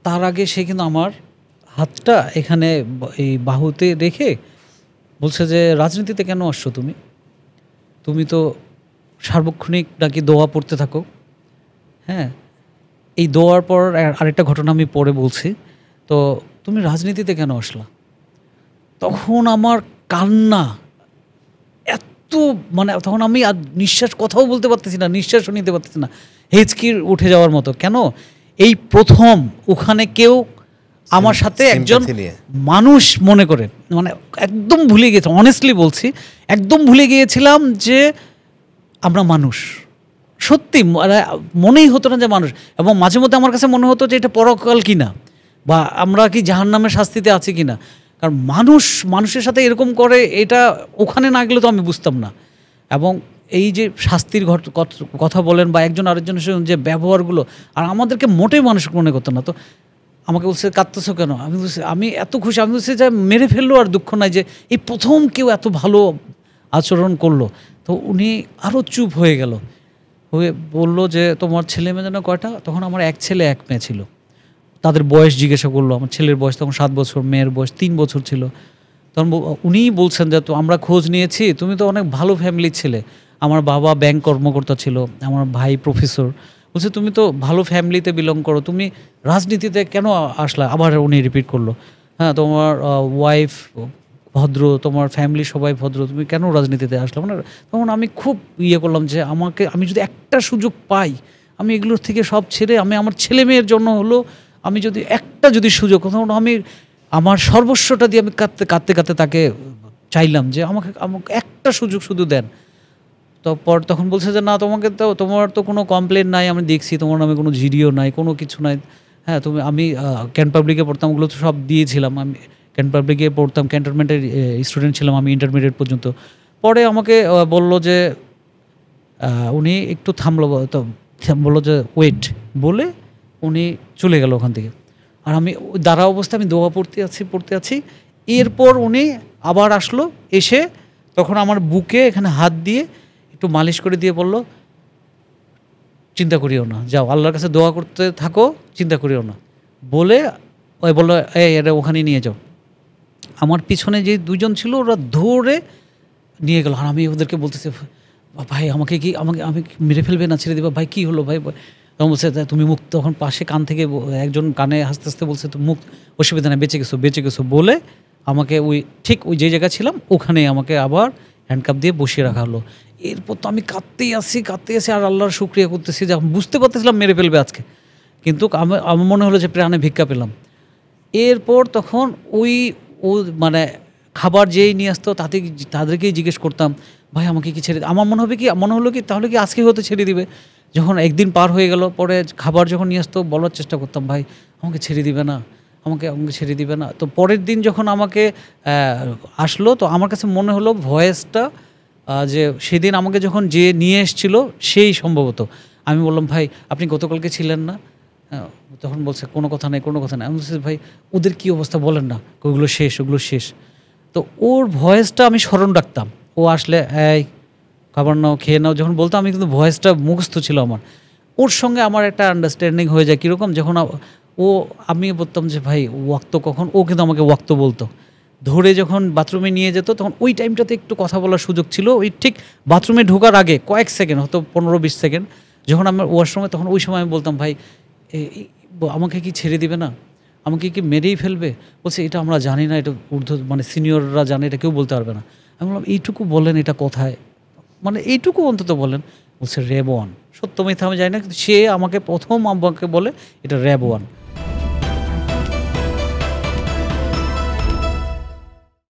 তার আগে সে কিন্তু আমার হাতটা এখানে এই বাহুতে রেখে বলছে যে রাজনীতিতে কেন আসছো তুমি? তুমি তো সার্বক্ষণিক নাকি দোয়া পড়তে থাকো। হ্যাঁ, এই দোয়ার পর আরেকটা ঘটনা আমি পরে বলছি। তো তুমি রাজনীতিতে কেন আসলা? তখন আমার কান্না এত, মানে তখন আমি আর কথাও বলতে পারতেছি না, নিঃশ্বাসও নিতে পারতেছি না, হেঁচকি উঠে যাওয়ার মতো। কেন? এই প্রথম ওখানে কেউ আমার সাথে একজন মানুষ মনে করে, মানে একদম ভুলে গিয়েছে, অনেস্টলি বলছি, একদম ভুলে গিয়েছিলাম যে আমরা মানুষ। সত্যি মনেই হতো না যে মানুষ। এবং মাঝে মধ্যে আমার কাছে মনে হতো যে এটা পরকাল কিনা, বা আমরা কি জাহান্নামের শাস্তিতে আছি কিনা। কারণ মানুষের সাথে এরকম করে, এটা ওখানে না গেলে তো আমি বুঝতাম না। এবং এই যে শাস্তির কথা বলেন, বা একজন আরেকজনের সঙ্গে যে ব্যবহারগুলো, আর আমাদেরকে মোটেই মানুষ মনে করতো না। তো আমাকে বলছে কাঁদতেছো কেন? আমি বলছি আমি এত খুশি, আমি বলছি যে মেরে ফেললো আর দুঃখ নাই, যে এই প্রথম কেউ এত ভালো আচরণ করলো। তো উনি আরও চুপ হয়ে গেল, হয়ে বললো যে তোমার ছেলে মেয়ে যেন কয়টা? তখন আমার 1 ছেলে 1 মেয়ে ছিল। তাদের বয়স জিজ্ঞাসা করলো, আমার ছেলের বয়স তখন 7 বছর, মেয়ের বয়স 3 বছর ছিল। তখন উনিই বলছেন যে তো আমরা খোঁজ নিয়েছি, তুমি তো অনেক ভালো ফ্যামিলির ছেলে। আমার বাবা ব্যাংক কর্মকর্তা ছিল, আমার ভাই প্রফেসর। বলছে তুমি তো ভালো ফ্যামিলিতে বিলং করো, তুমি রাজনীতিতে কেন আসলা? আবার উনি রিপিট করলো, হ্যাঁ তোমার ওয়াইফ ভদ্র, তোমার ফ্যামিলি সবাই ভদ্র, তুমি কেন রাজনীতিতে আসলে? মানে তখন আমি খুব ইয়ে করলাম যে আমি যদি একটা সুযোগ পাই, আমি এগুলোর থেকে সব ছেড়ে আমি আমার ছেলে মেয়ের জন্য হলো, আমি যদি একটা যদি সুযোগ, তখন আমি আমার সর্বস্বটা দিয়ে আমি কাঁদতে কাঁদতে কাঁদতে তাকে চাইলাম যে আমাকে আমাকে একটা সুযোগ শুধু দেন। তখন বলছে যে না, তোমাকে তো তোমার তো কোনো কমপ্লেন নাই, আমি দেখছি তোমার নামে কোনো জিডিও নাই, কোনো কিছু নাই। হ্যাঁ আমি ক্যান্ট পাবলিকে পড়তাম, ওগুলো তো সব দিয়েছিলাম। আমি ক্যান্ট পাবলিকে পড়তাম, ক্যান্টনমেন্টের স্টুডেন্ট ছিলাম আমি ইন্টারমিডিয়েট পর্যন্ত। পরে আমাকে বলল যে উনি একটু থামলো, তো বললো যে ওয়েট বলে উনি চলে গেল ওখান থেকে। আর আমি ওই দাঁড়া অবস্থায় আমি দোয়া পড়তে আছি। এরপর উনি আবার আসলো, এসে তখন আমার বুকে এখানে হাত দিয়ে একটু মালিশ করে দিয়ে বলল, চিন্তা করিও না, যাও আল্লাহর কাছে দোয়া করতে থাকো, চিন্তা করিও না বলে ওই বললো এটা ওখানে নিয়ে যাও। আমার পিছনে যে দুজন ছিল ওরা ধরে নিয়ে গেল। আর আমি ওদেরকে বলতেছি, ভাই আমাকে আমি মেরে ফেলবে না, ছেড়ে দেবে, ভাই কী হলো ভাই? তখন বলছে তুমি মুক্ত। তখন পাশে কান থেকে একজন কানে হাসতে হাসতে বলছে তো মুক্ত, অসুবিধা নেই, বেঁচে গেছো বলে আমাকে ঠিক ওই যে জায়গা ছিলাম ওখানে আমাকে আবার হ্যান্ডকাপ দিয়ে বসিয়ে রাখা হলো। এরপর তো আমি কাঁদতেই আসি আর আল্লাহর শুকরিয়া করতেছি যে বুঝতে পারতেছিলাম মেরে ফেলবে আজকে, কিন্তু আমার মনে হলো যে প্রাণে ভিক্ষা পেলাম। এরপর তখন ও মানে খাবার যেই নিয়ে আসতো তাদেরকেই জিজ্ঞেস করতাম, ভাই আমাকে কি ছেড়ে, আমার মনে হলো কি তাহলে কি আজকে হতে ছেড়ে দিবে। যখন একদিন পার হয়ে গেল, পরে খাবার যখন নিয়ে আসতো বলার চেষ্টা করতাম, ভাই আমাকে ছেড়ে দিবে না, আমাকে ছেড়ে দিবে না। তো পরের দিন যখন আমাকে আসলো, তো আমার কাছে মনে হলো ভয়েসটা যে সেদিন আমাকে যখন যে নিয়ে এসেছিল সেই সম্ভবত। আমি বললাম, ভাই আপনি গতকালকে ছিলেন না? তখন বলছে কোনো কথা নেই। আমি বলছি, ভাই ওদের কী অবস্থা বলেন না, ওগুলো শেষ। তো ওর ভয়েসটা আমি স্মরণ রাখতাম। ও আসলে এই খাবার নাও, খেয়ে নাও যখন বলতো, আমি কিন্তু ভয়েসটা মুখস্থ ছিল আমার। ওর সঙ্গে আমার একটা আন্ডারস্ট্যান্ডিং হয়ে যায় কীরকম, যখন আমি বলতাম যে ভাই ওয়াক্ত কখন, ও কিন্তু আমাকে ওয়াক্ত বলতো। ধরে যখন বাথরুমে নিয়ে যেত, তখন ওই টাইমটাতে একটু কথা বলার সুযোগ ছিল, ওই ঠিক বাথরুমে ঢোকার আগে কয়েক সেকেন্ড, হয়তো 15-20 সেকেন্ড যখন আমার ওয়াশরুমে, তখন ওই সময় আমি বলতাম, ভাই আমাকে কি ছেড়ে দিবে না, আমাকে কি মেরেই ফেলবে? বলছে এটা আমরা জানি না, এটা মানে সিনিয়ররা জানে, এটা কেউ বলতে পারবে না। আমি বললাম এইটুকু বলেন, এটা কোথায়, মানে এইটুকু অন্তত বলেন। বলছে র্যাব 1। সত্য মিথ্যা আমি জানি না, কিন্তু সে আমাকে প্রথম আমাকে বলে এটা র্যাব 1।